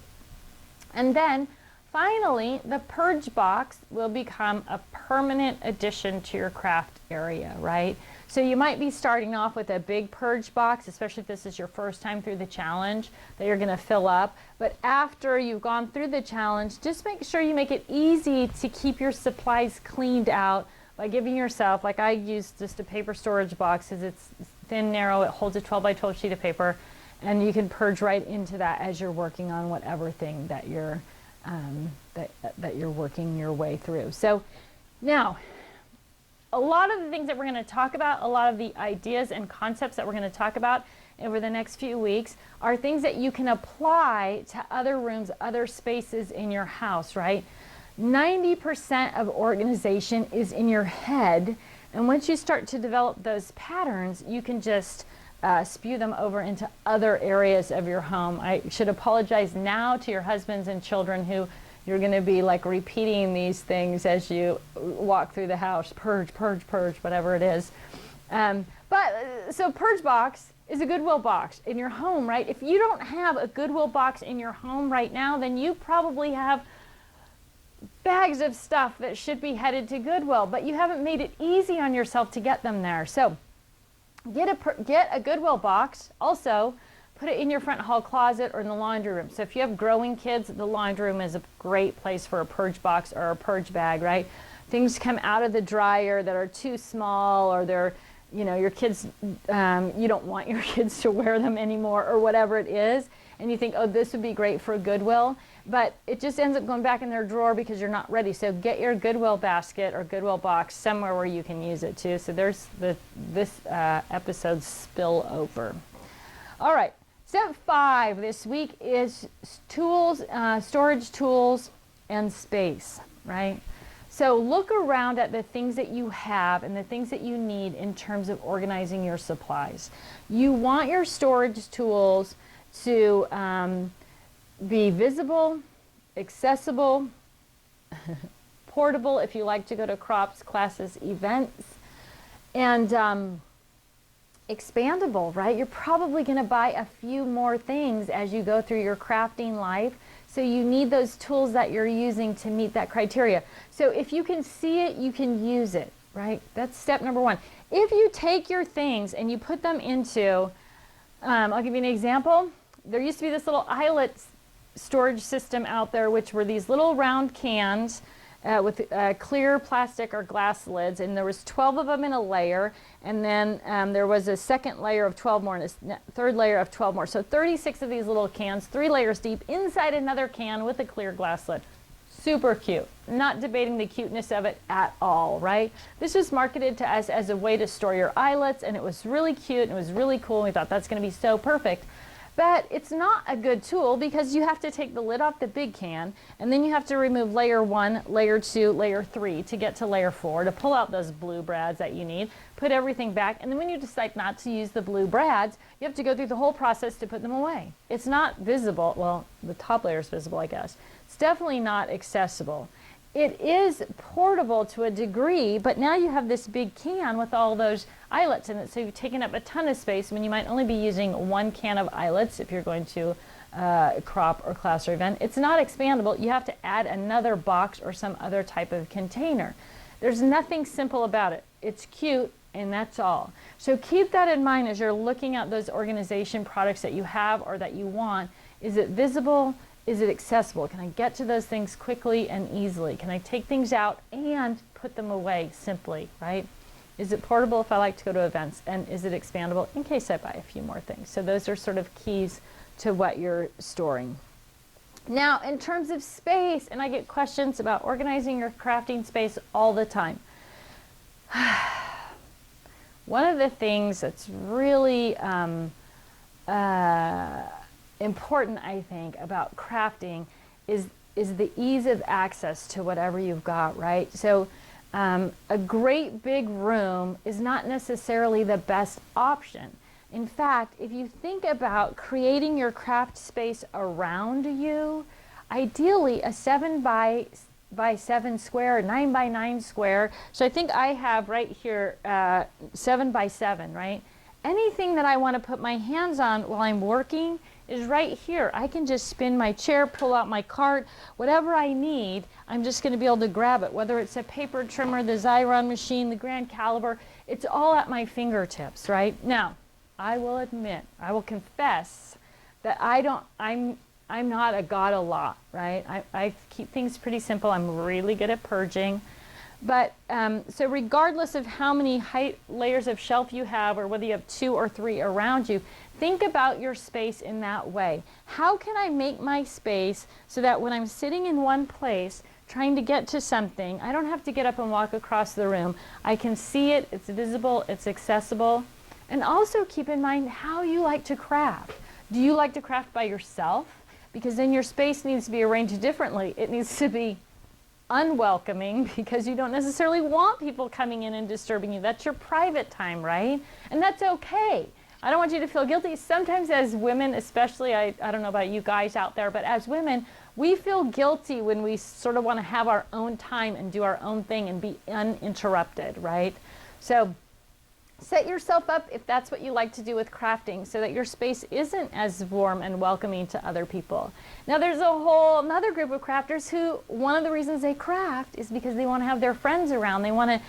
And then finally, the purge box will become a permanent addition to your craft area, right? So you might be starting off with a big purge box, especially if this is your first time through the challenge, that you're going to fill up. But after you've gone through the challenge, just make sure you make it easy to keep your supplies cleaned out by giving yourself, like I use just a paper storage box because it's thin, narrow, it holds a 12 by 12 sheet of paper, and you can purge right into that as you're working on whatever thing that you're that you're working your way through. So now, a lot of the things that we're going to talk about, a lot of the ideas and concepts that we're going to talk about over the next few weeks are things that you can apply to other rooms, other spaces in your house, right? 90% of organization is in your head, and once you start to develop those patterns, you can just spew them over into other areas of your home. I should apologize now to your husbands and children who you're going to be like repeating these things as you walk through the house. Purge, purge, purge, whatever it is. So purge box, is a Goodwill box in your home, right? If you don't have a Goodwill box in your home right now, then you probably have bags of stuff that should be headed to Goodwill, but you haven't made it easy on yourself to get them there. So get a Goodwill box. Also, put it in your front hall closet or in the laundry room. So if you have growing kids, the laundry room is a great place for a purge box or a purge bag, right? Things come out of the dryer that are too small, or they're, you know, your kids, you don't want your kids to wear them anymore, or whatever it is, and you think, oh, this would be great for Goodwill, but it just ends up going back in their drawer because you're not ready. So get your Goodwill basket or Goodwill box somewhere where you can use it too. So there's this episode's spillover. All right, step 5 this week is tools, storage tools and space, right? So look around at the things that you have and the things that you need in terms of organizing your supplies. You want your storage tools to be visible, accessible, portable if you like to go to crops, classes, events, and expandable, right? You're probably going to buy a few more things as you go through your crafting life. So you need those tools that you're using to meet that criteria. So if you can see it, you can use it, right? That's step number 1. If you take your things and you put them into, I'll give you an example. There used to be this little eyelet storage system out there, which were these little round cans with clear plastic or glass lids, and there was 12 of them in a layer, and then there was a second layer of 12 more and a third layer of 12 more. So 36 of these little cans, 3 layers deep, inside another can with a clear glass lid. Super cute. Not debating the cuteness of it at all, right? This was marketed to us as a way to store your eyelets, and it was really cute, and it was really cool, and we thought that's going to be so perfect. But it's not a good tool because you have to take the lid off the big can, and then you have to remove layer 1, layer 2, layer 3 to get to layer 4 to pull out those blue brads that you need, put everything back, and then when you decide not to use the blue brads, you have to go through the whole process to put them away. It's not visible. Well, the top layer is visible, I guess. It's definitely not accessible. It is portable to a degree, but now you have this big can with all those eyelets in it, so you've taken up a ton of space when you might only be using 1 can of eyelets if you're going to crop or class or event. It's not expandable. You have to add another box or some other type of container. There's nothing simple about it. It's cute, and that's all. So keep that in mind as you're looking at those organization products that you have or that you want. Is it visible? Is it accessible? Can I get to those things quickly and easily? Can I take things out and put them away simply, right? Is it portable if I like to go to events? And is it expandable in case I buy a few more things? So those are sort of keys to what you're storing. Now, in terms of space, and I get questions about organizing your crafting space all the time. One of the things that's really important, I think, about crafting is the ease of access to whatever you've got, right? So a great big room is not necessarily the best option. In fact, if you think about creating your craft space around you, ideally a 7 by 7 square, 9 by 9 square. So I think I have right here 7 by 7, right? Anything that I want to put my hands on while I'm working is right here. I can just spin my chair, pull out my cart, whatever I need, I'm just going to be able to grab it. Whether it's a paper trimmer, the Xyron machine, the Grand Caliber, it's all at my fingertips, right? Now, I will admit, I will confess that I'm not a got-a-lot, right? I keep things pretty simple. I'm really good at purging. But so regardless of how many layers of shelf you have or whether you have 2 or 3 around you, think about your space in that way. How can I make my space so that when I'm sitting in one place trying to get to something, I don't have to get up and walk across the room. I can see it, it's visible, it's accessible. And also keep in mind how you like to craft. Do you like to craft by yourself? Because then your space needs to be arranged differently. It needs to be unwelcoming because you don't necessarily want people coming in and disturbing you. That's your private time, right? And that's okay. I don't want you to feel guilty. Sometimes as women, especially, I don't know about you guys out there, but as women, we feel guilty when we sort of want to have our own time and do our own thing and be uninterrupted, right? So Set yourself up if that's what you like to do with crafting so that your space isn't as warm and welcoming to other people. Now there's a whole another group of crafters who one of the reasons they craft is because they want to have their friends around. They want to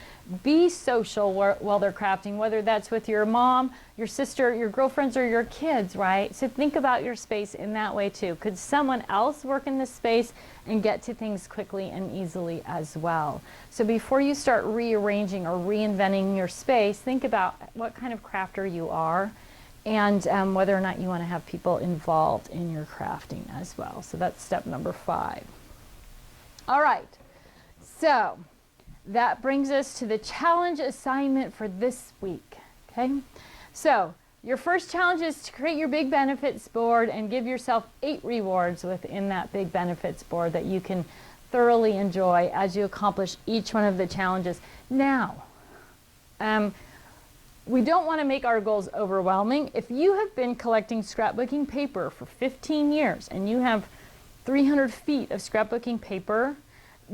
be social while they're crafting, whether that's with your mom, your sister, your girlfriends, or your kids, right? So think about your space in that way too. Could someone else work in this space and get to things quickly and easily as well? So before you start rearranging or reinventing your space, think about what kind of crafter you are and whether or not you want to have people involved in your crafting as well. So that's step number 5. All right, so that brings us to the challenge assignment for this week, okay? So your first challenge is to create your big benefits board and give yourself 8 rewards within that big benefits board that you can thoroughly enjoy as you accomplish each one of the challenges. Now, we don't want to make our goals overwhelming. If you have been collecting scrapbooking paper for 15 years and you have 300 feet of scrapbooking paper,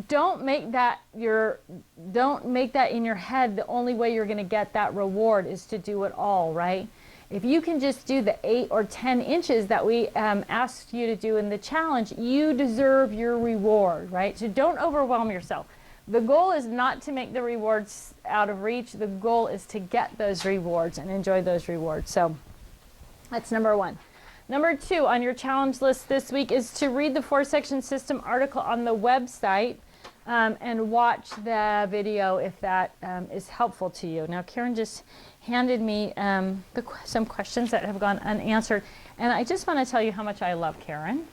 don't make that in your head the only way you're going to get that reward is to do it all, right? If you can just do the 8 or 10 inches that we asked you to do in the challenge, you deserve your reward, right? So don't overwhelm yourself. The goal is not to make the rewards out of reach. The goal is to get those rewards and enjoy those rewards. So that's number 1. Number 2 on your challenge list this week is to read the 4-section system article on the website and watch the video if that is helpful to you. Now, Karen just handed me some questions that have gone unanswered, and I just want to tell you how much I love Karen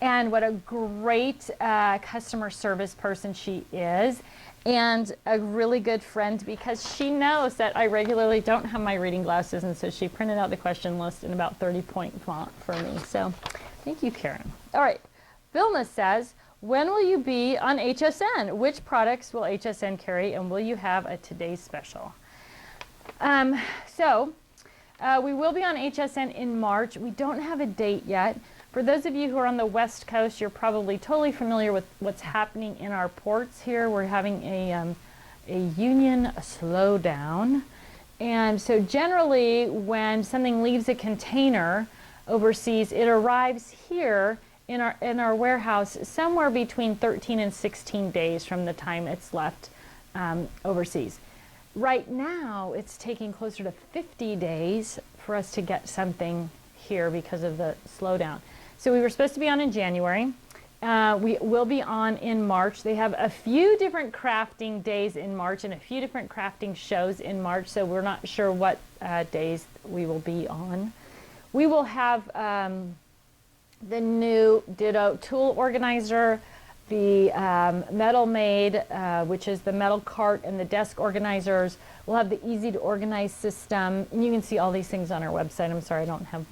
and what a great customer service person she is, and a really good friend because she knows that I regularly don't have my reading glasses, and so she printed out the question list in about 30-point font for me. So thank you, Karen. All right, Vilna says, when will you be on HSN? Which products will HSN carry, and will you have a Today's Special? We will be on HSN in March. We don't have a date yet. For those of you who are on the West Coast, you're probably totally familiar with what's happening in our ports here. We're having a union slowdown. And so generally when something leaves a container overseas, it arrives here in our warehouse somewhere between 13 and 16 days from the time it's left overseas. Right now, it's taking closer to 50 days for us to get something here because of the slowdown. So we were supposed to be on in January. We will be on in March. They have a few different crafting days in March and a few different crafting shows in March, so we're not sure what days we will be on. We will have the new Ditto tool organizer, the metal made, which is the metal cart and the desk organizers. We'll have the easy to organize system. And you can see all these things on our website. I'm sorry I don't have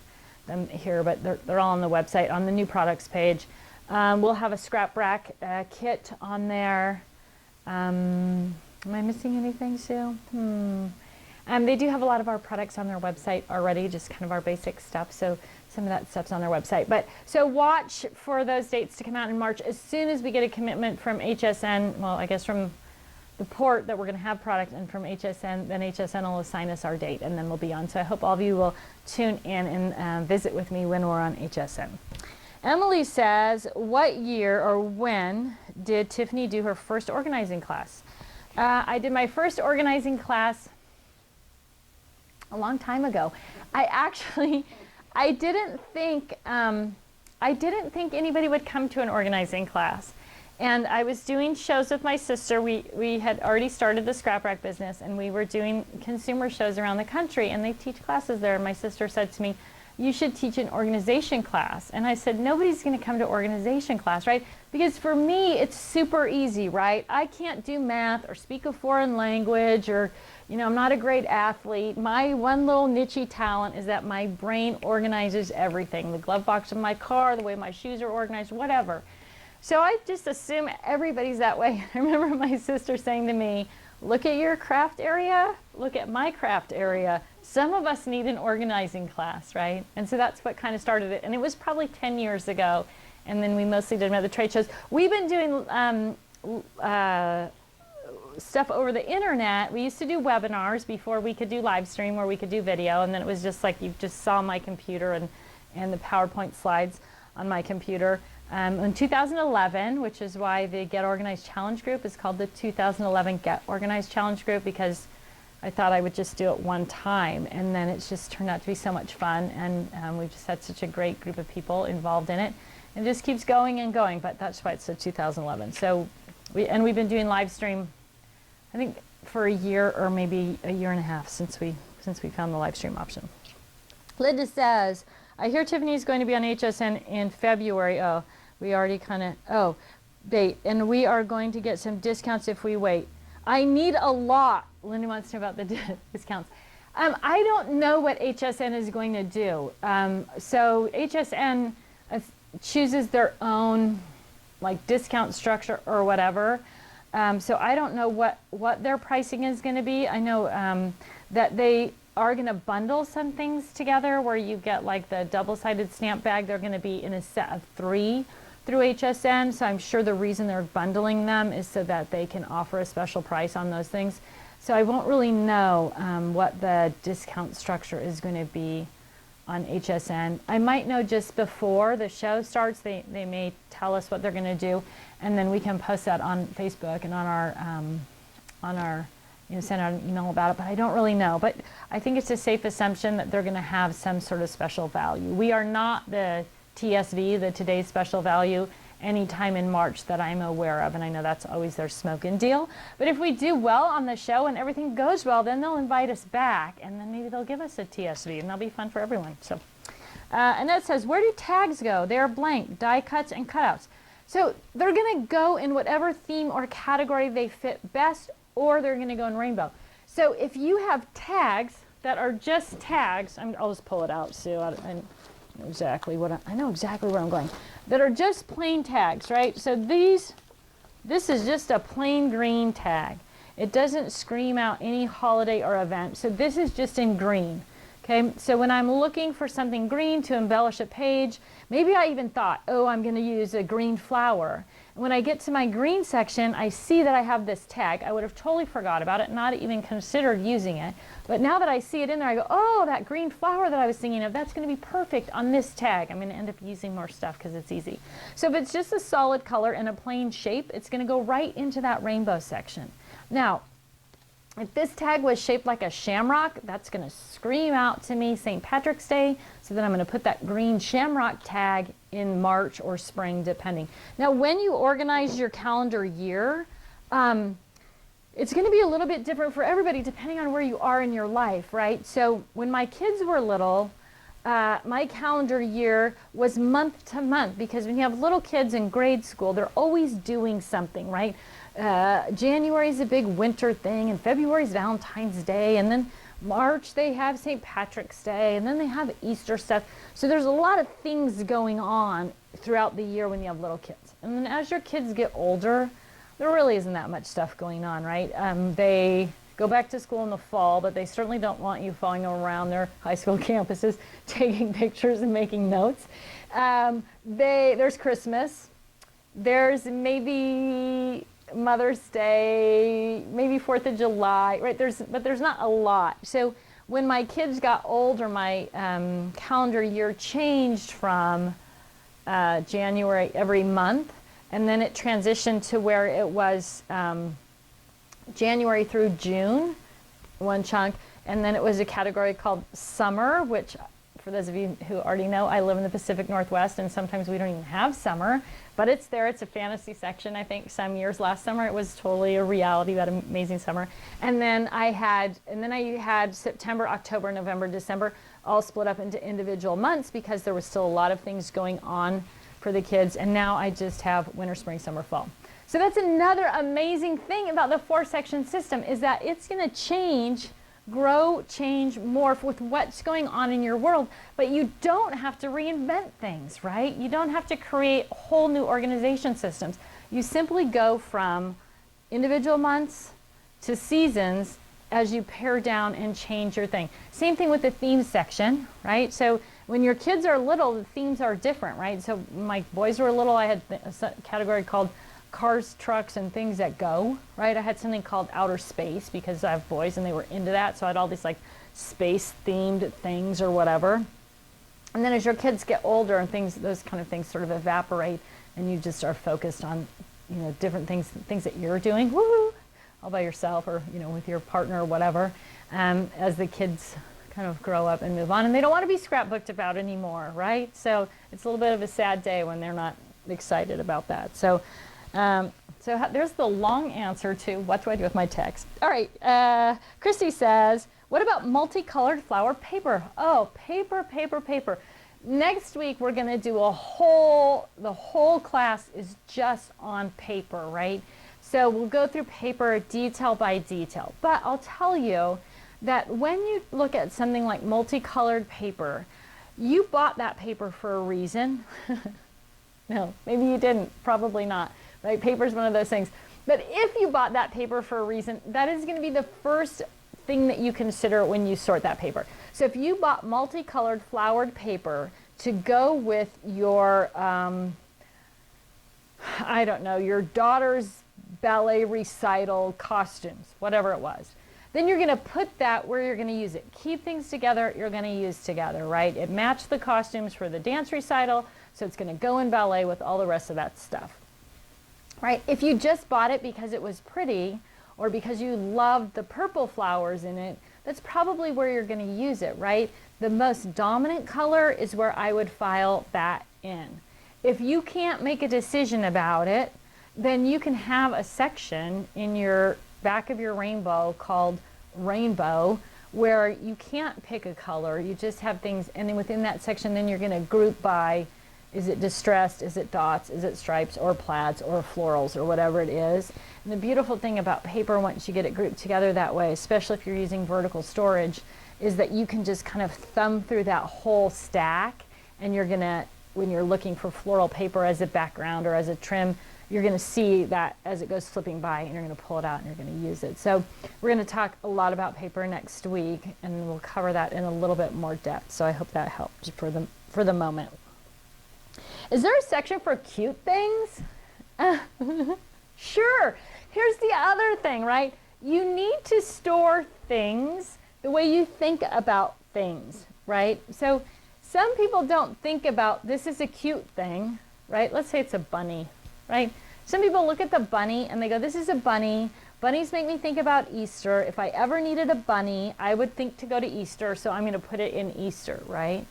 them here, but they're all on the website on the new products page. We'll have a scrap rack kit on there. Am I missing anything, Sue? They do have a lot of our products on their website already, just kind of our basic stuff. So some of that stuff's on their website. But so watch for those dates to come out in March. As soon as we get a commitment from HSN, well, I guess from the port that we're going to have product, and from HSN, then HSN will assign us our date, and then we'll be on. So I hope all of you will tune in and visit with me when we're on HSN. Emily says, what year or when did Tiffany do her first organizing class? I did my first organizing class a long time ago. I didn't think anybody would come to an organizing class. And I was doing shows with my sister. We had already started the scrap rack business, and we were doing consumer shows around the country, and they teach classes there. And my sister said to me, you should teach an organization class. And I said, nobody's going to come to organization class, right? Because for me, it's super easy, right? I can't do math or speak a foreign language, or, I'm not a great athlete. My one little niche talent is that my brain organizes everything. The glove box of my car, the way my shoes are organized, whatever. So I just assume everybody's that way. I remember my sister saying to me, look at your craft area, look at my craft area. Some of us need an organizing class, right? And so that's what kind of started it. And it was probably 10 years ago. And then we mostly did them at the trade shows. We've been doing stuff over the internet. We used to do webinars before we could do live stream where we could do video, and then it was just like you just saw my computer and the PowerPoint slides on my computer. In 2011, which is why the Get Organized Challenge Group is called the 2011 Get Organized Challenge Group, because I thought I would just do it one time, and then it's just turned out to be so much fun, and we've just had such a great group of people involved in it. It just keeps going and going, but that's why it's the 2011. So we've been doing live stream, I think, for a year or maybe a year and a half since we found the live stream option. Linda says, I hear Tiffany's going to be on HSN in February. Oh, we already kind of, wait, and we are going to get some discounts if we wait. I need a lot. Linda wants to know about the discounts. I don't know what HSN is going to do. So HSN chooses their own like discount structure or whatever. So I don't know what their pricing is going to be. I know that they are going to bundle some things together where you get like the double-sided stamp bag. They're going to be in a set of 3 through HSN. So I'm sure the reason they're bundling them is so that they can offer a special price on those things. So I won't really know what the discount structure is going to be on HSN. I might know just before the show starts. They may tell us what they're going to do, and then we can post that on Facebook and on our send out an email about it. But I don't really know. But I think it's a safe assumption that they're going to have some sort of special value. We are not the TSV, the Today's Special Value, anytime in March that I'm aware of, and I know that's always their smoking deal. But if we do well on the show and everything goes well, then they'll invite us back, and then maybe they'll give us a TSV, and that'll be fun for everyone. So, and that says, where do tags go? They are blank, die cuts and cutouts. So they're going to go in whatever theme or category they fit best, or they're going to go in rainbow. So if you have tags that are just tags, I'll just pull it out, Sue. I know exactly where I'm going. That are just plain tags, right? So this is just a plain green tag. It doesn't scream out any holiday or event. So this is just in green. Okay, so when I'm looking for something green to embellish a page, maybe I even thought, oh, I'm going to use a green flower. And when I get to my green section, I see that I have this tag. I would have totally forgot about it, not even considered using it. But now that I see it in there, I go, oh, that green flower that I was thinking of, that's going to be perfect on this tag. I'm going to end up using more stuff because it's easy. So if it's just a solid color and a plain shape, it's going to go right into that rainbow section. Now, if this tag was shaped like a shamrock, that's going to scream out to me St. Patrick's Day. So then I'm going to put that green shamrock tag in March or spring, depending. Now, when you organize your calendar year, it's going to be a little bit different for everybody depending on where you are in your life, right? So when my kids were little, my calendar year was month to month, because when you have little kids in grade school, they're always doing something, right? January is a big winter thing, and February is Valentine's Day, and then March they have St. Patrick's Day, and then they have Easter stuff. So there's a lot of things going on throughout the year when you have little kids. And then as your kids get older, there really isn't that much stuff going on, right? They go back to school in the fall, but they certainly don't want you following around their high school campuses taking pictures and making notes. There's Christmas. There's maybe Mother's Day, maybe 4th of July, right? But there's not a lot. So when my kids got older, my calendar year changed from January every month, and then it transitioned to where it was January through June, one chunk, and then it was a category called summer, which for those of you who already know, I live in the Pacific Northwest, and sometimes we don't even have summer, but it's there. It's a fantasy section. I think some years last summer it was totally a reality. We had an amazing summer. And then I had September, October, November, December all split up into individual months because there was still a lot of things going on for the kids. And now I just have winter, spring, summer, fall. So that's another amazing thing about the 4-section system, is that it's going to change, grow, change, morph with what's going on in your world, but you don't have to reinvent things, right? You don't have to create whole new organization systems. You simply go from individual months to seasons as you pare down and change your thing. Same thing with the theme section, right? So when your kids are little, the themes are different, right? So my boys were little, I had a category called cars, trucks, and things that go, right? I had something called outer space because I have boys and they were into that. So I had all these like space themed things or whatever. And then as your kids get older and things, those kind of things sort of evaporate and you just are focused on, you know, different things that you're doing, woo, all by yourself or, you know, with your partner or whatever, as the kids kind of grow up and move on and they don't want to be scrapbooked about anymore, right? So it's a little bit of a sad day when they're not excited about that. So there's the long answer to what do I do with my text. All right, Christy says, what about multicolored flower paper? Oh, paper. Next week we're going to do the whole class is just on paper, right? So we'll go through paper detail by detail. But I'll tell you that when you look at something like multicolored paper, you bought that paper for a reason. No, maybe you didn't, probably not. Right? Paper is one of those things. But if you bought that paper for a reason, that is going to be the first thing that you consider when you sort that paper. So if you bought multicolored flowered paper to go with your, I don't know, your daughter's ballet recital costumes, whatever it was, then you're going to put that where you're going to use it. Keep things together, you're going to use together, right? It matched the costumes for the dance recital, so it's going to go in ballet with all the rest of that stuff. Right? If you just bought it because it was pretty or because you loved the purple flowers in it, that's probably where you're going to use it, right? The most dominant color is where I would file that in. If you can't make a decision about it, then you can have a section in your back of your rainbow called rainbow where you can't pick a color, you just have things, and then within that section then you're going to group by, is it distressed, is it dots, is it stripes or plaids or florals or whatever it is. And the beautiful thing about paper once you get it grouped together that way, especially if you're using vertical storage, is that you can just kind of thumb through that whole stack and you're going to, when you're looking for floral paper as a background or as a trim, you're going to see that as it goes flipping by and you're going to pull it out and you're going to use it. So we're going to talk a lot about paper next week and we'll cover that in a little bit more depth. So I hope that helps for the moment. Is there a section for cute things? Sure. Here's the other thing, right? You need to store things the way you think about things, right? So some people don't think about this is a cute thing, right? Let's say it's a bunny, right? Some people look at the bunny and they go, this is a bunny. Bunnies make me think about Easter. If I ever needed a bunny, I would think to go to Easter, so I'm going to put it in Easter, right?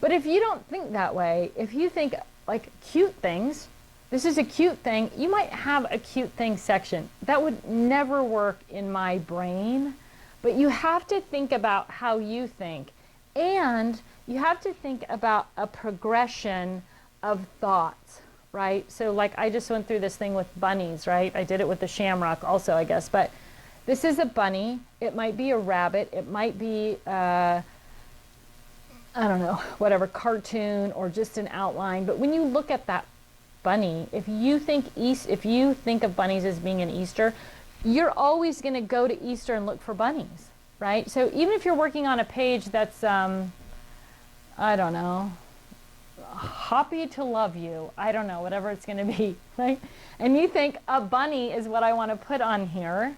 But if you don't think that way, if you think like cute things, this is a cute thing, you might have a cute thing section. That would never work in my brain, but you have to think about how you think. And you have to think about a progression of thoughts, right? So like I just went through this thing with bunnies, right? I did it with the shamrock also, I guess, but this is a bunny. It might be a rabbit. It might be I don't know, whatever, cartoon or just an outline. But when you look at that bunny, if you think of bunnies as being in Easter, you're always going to go to Easter and look for bunnies, right? So even if you're working on a page that's, I don't know, happy to love you, I don't know, whatever it's going to be, right? And you think a bunny is what I want to put on here,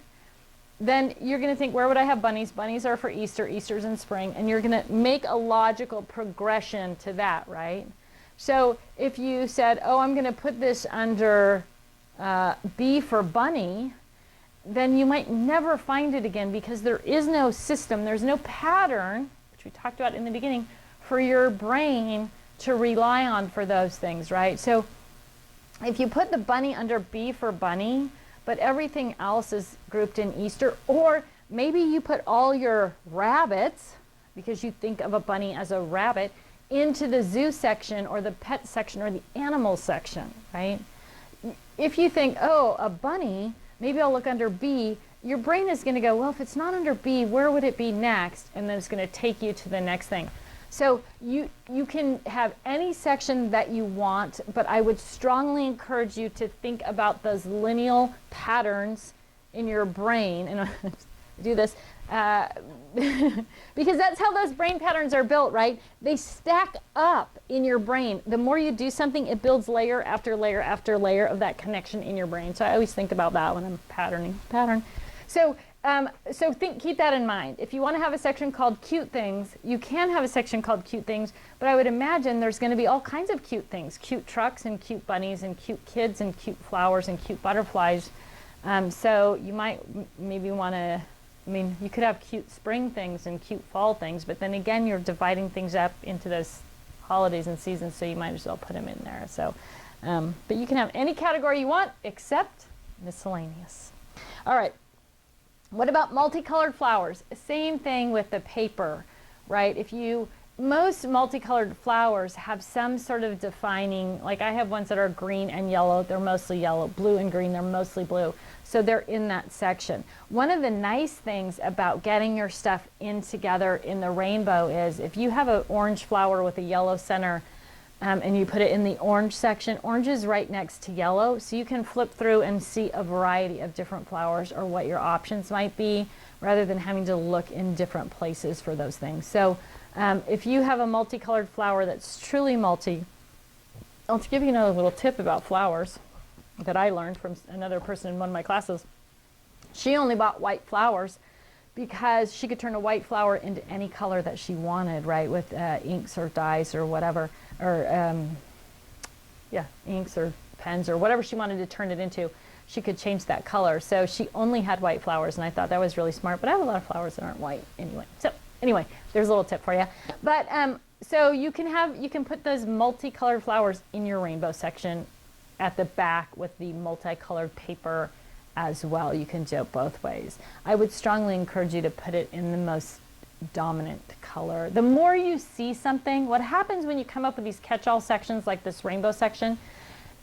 then you're going to think, where would I have bunnies? Bunnies are for Easter, Easter's in spring, and you're going to make a logical progression to that, right? So if you said, oh, I'm going to put this under B for bunny, then you might never find it again because there is no system, there's no pattern, which we talked about in the beginning, for your brain to rely on for those things, right? So if you put the bunny under B for bunny, but everything else is grouped in Easter, or maybe you put all your rabbits, because you think of a bunny as a rabbit, into the zoo section or the pet section or the animal section, right? If you think, oh, a bunny, maybe I'll look under B, your brain is going to go, well, if it's not under B, where would it be next? And then it's going to take you to the next thing. So you can have any section that you want, but I would strongly encourage you to think about those lineal patterns in your brain. And do this, because that's how those brain patterns are built, right? They stack up in your brain. The more you do something, it builds layer after layer after layer of that connection in your brain. So I always think about that when I'm patterning. So keep that in mind. If you want to have a section called cute things, you can have a section called cute things, but I would imagine there's going to be all kinds of cute things, cute trucks and cute bunnies and cute kids and cute flowers and cute butterflies. So you might maybe want to, you could have cute spring things and cute fall things, but then again, you're dividing things up into those holidays and seasons, so you might as well put them in there. So, but you can have any category you want except miscellaneous. All right. What about multicolored flowers? Same thing with the paper, right? Most multicolored flowers have some sort of defining, like I have ones that are green and yellow, they're mostly yellow, blue and green, they're mostly blue. So they're in that section. One of the nice things about getting your stuff in together in the rainbow is if you have an orange flower with a yellow center, and you put it in the orange section, orange is right next to yellow, so you can flip through and see a variety of different flowers or what your options might be, rather than having to look in different places for those things. So if you have a multicolored flower that's truly multi, I'll give you another little tip about flowers that I learned from another person in one of my classes. She only bought white flowers because she could turn a white flower into any color that she wanted, right, with inks or dyes or whatever, or inks or pens or whatever she wanted to turn it into. She could change that color. So she only had white flowers, and I thought that was really smart, but I have a lot of flowers that aren't white anyway. So anyway, there's a little tip for you. But so you can put those multicolored flowers in your rainbow section at the back with the multicolored paper as well. You can do it both ways. I would strongly encourage you to put it in the most dominant color. The more you see something, what happens when you come up with these catch-all sections like this rainbow section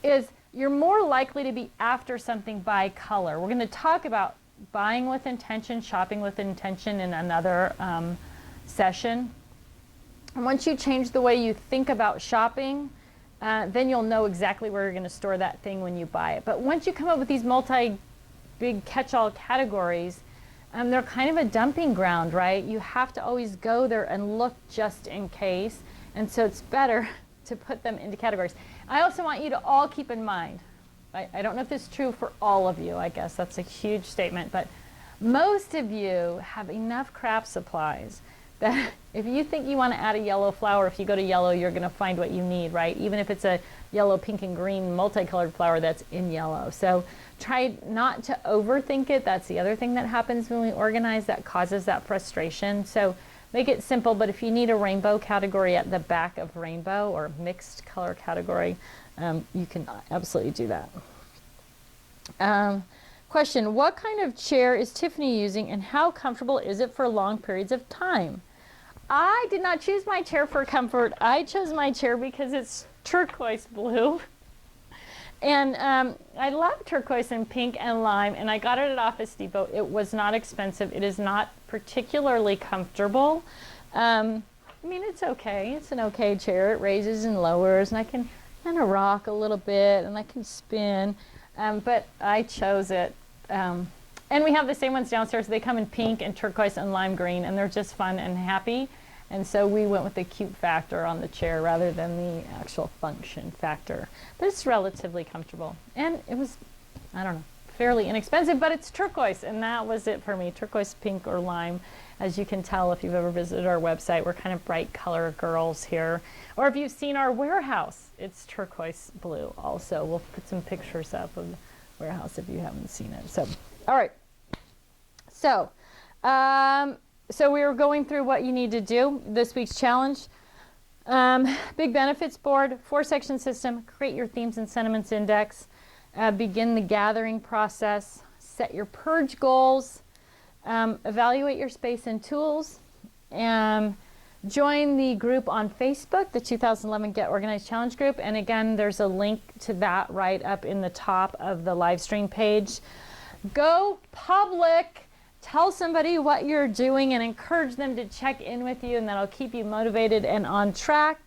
is you're more likely to be after something by color. We're going to talk about buying with intention, shopping with intention in another session. And once you change the way you think about shopping, then you'll know exactly where you're going to store that thing when you buy it. But once you come up with these big catch-all categories, they're kind of a dumping ground, right? You have to always go there and look just in case. And so it's better to put them into categories. I also want you to all keep in mind, I don't know if this is true for all of you, I guess that's a huge statement, but most of you have enough craft supplies that if you think you want to add a yellow flower, if you go to yellow, you're going to find what you need, right? Even if it's a yellow, pink, and green multicolored flower that's in yellow. So try not to overthink it. That's the other thing that happens when we organize that causes that frustration. So make it simple, but if you need a rainbow category at the back of rainbow or mixed color category, you can absolutely do that. Question, what kind of chair is Tiffany using and how comfortable is it for long periods of time? I did not choose my chair for comfort. I chose my chair because it's turquoise blue. And I love turquoise and pink and lime, and I got it at Office Depot. It was not expensive. It is not particularly comfortable. It's okay. It's an okay chair. It raises and lowers, and I can kind of rock a little bit, and I can spin. But I chose it. And we have the same ones downstairs. They come in pink and turquoise and lime green, and they're just fun and happy. And so we went with the cute factor on the chair rather than the actual function factor. But it's relatively comfortable. And it was, fairly inexpensive, but it's turquoise. And that was it for me, turquoise, pink, or lime. As you can tell if you've ever visited our website, we're kind of bright color girls here. Or if you've seen our warehouse, it's turquoise blue also. We'll put some pictures up of the warehouse if you haven't seen it. So, all right. So we were going through what you need to do this week's challenge. Big benefits board, 4-section system, create your themes and sentiments index, begin the gathering process, set your purge goals, evaluate your space and tools, join the group on Facebook, the 2011 Get Organized Challenge group. And again, there's a link to that right up in the top of the live stream page. Go public. Tell somebody what you're doing and encourage them to check in with you, and that'll keep you motivated and on track.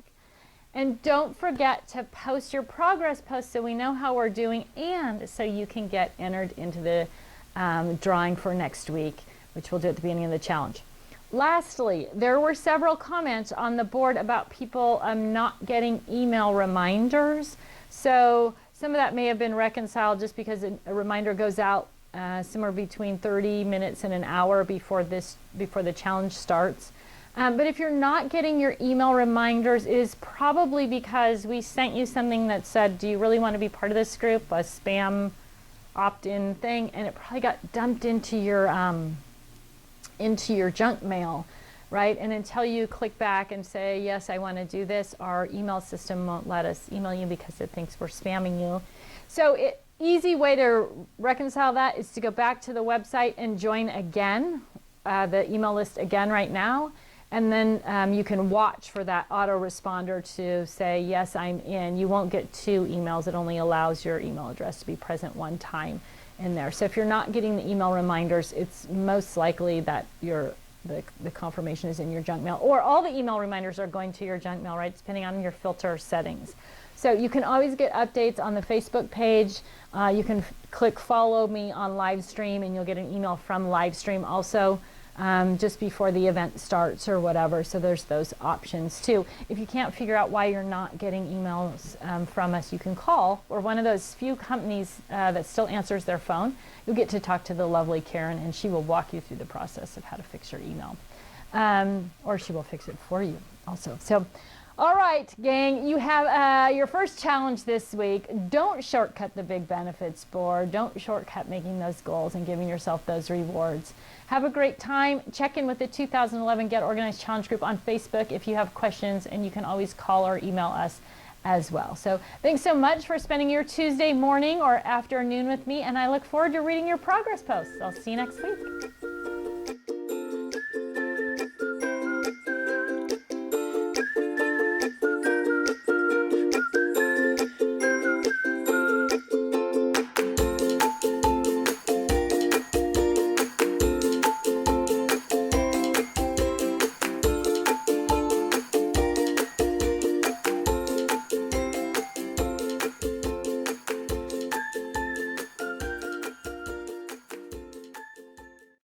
And don't forget to post your progress posts so we know how we're doing and so you can get entered into the drawing for next week. which we'll do at the beginning of the challenge. Lastly, there were several comments on the board about people not getting email reminders. So some of that may have been reconciled just because a reminder goes out somewhere between 30 minutes and an hour before the challenge starts. But if you're not getting your email reminders, it is probably because we sent you something that said, do you really want to be part of this group? A spam opt-in thing, and it probably got dumped into your junk mail, right? And until you click back and say, yes, I want to do this, our email system won't let us email you because it thinks we're spamming you. So easy way to reconcile that is to go back to the website and join again, the email list again right now. And then you can watch for that autoresponder to say, yes, I'm in. You won't get 2 emails. It only allows your email address to be present one time in there. So if you're not getting the email reminders, it's most likely that the confirmation is in your junk mail, or all the email reminders are going to your junk mail, right? Depending on your filter settings. So you can always get updates on the Facebook page. You can click follow me on Livestream and you'll get an email from Livestream also. Just before the event starts or whatever. So there's those options too. If you can't figure out why you're not getting emails from us, you can call. We're one of those few companies that still answers their phone. You'll get to talk to the lovely Karen, and she will walk you through the process of how to fix your email. Or she will fix it for you also. So, all right, gang, you have your first challenge this week. Don't shortcut the big benefits board. Don't shortcut making those goals and giving yourself those rewards. Have a great time. Check in with the 2011 Get Organized Challenge group on Facebook if you have questions, and you can always call or email us as well. So thanks so much for spending your Tuesday morning or afternoon with me, and I look forward to reading your progress posts. I'll see you next week.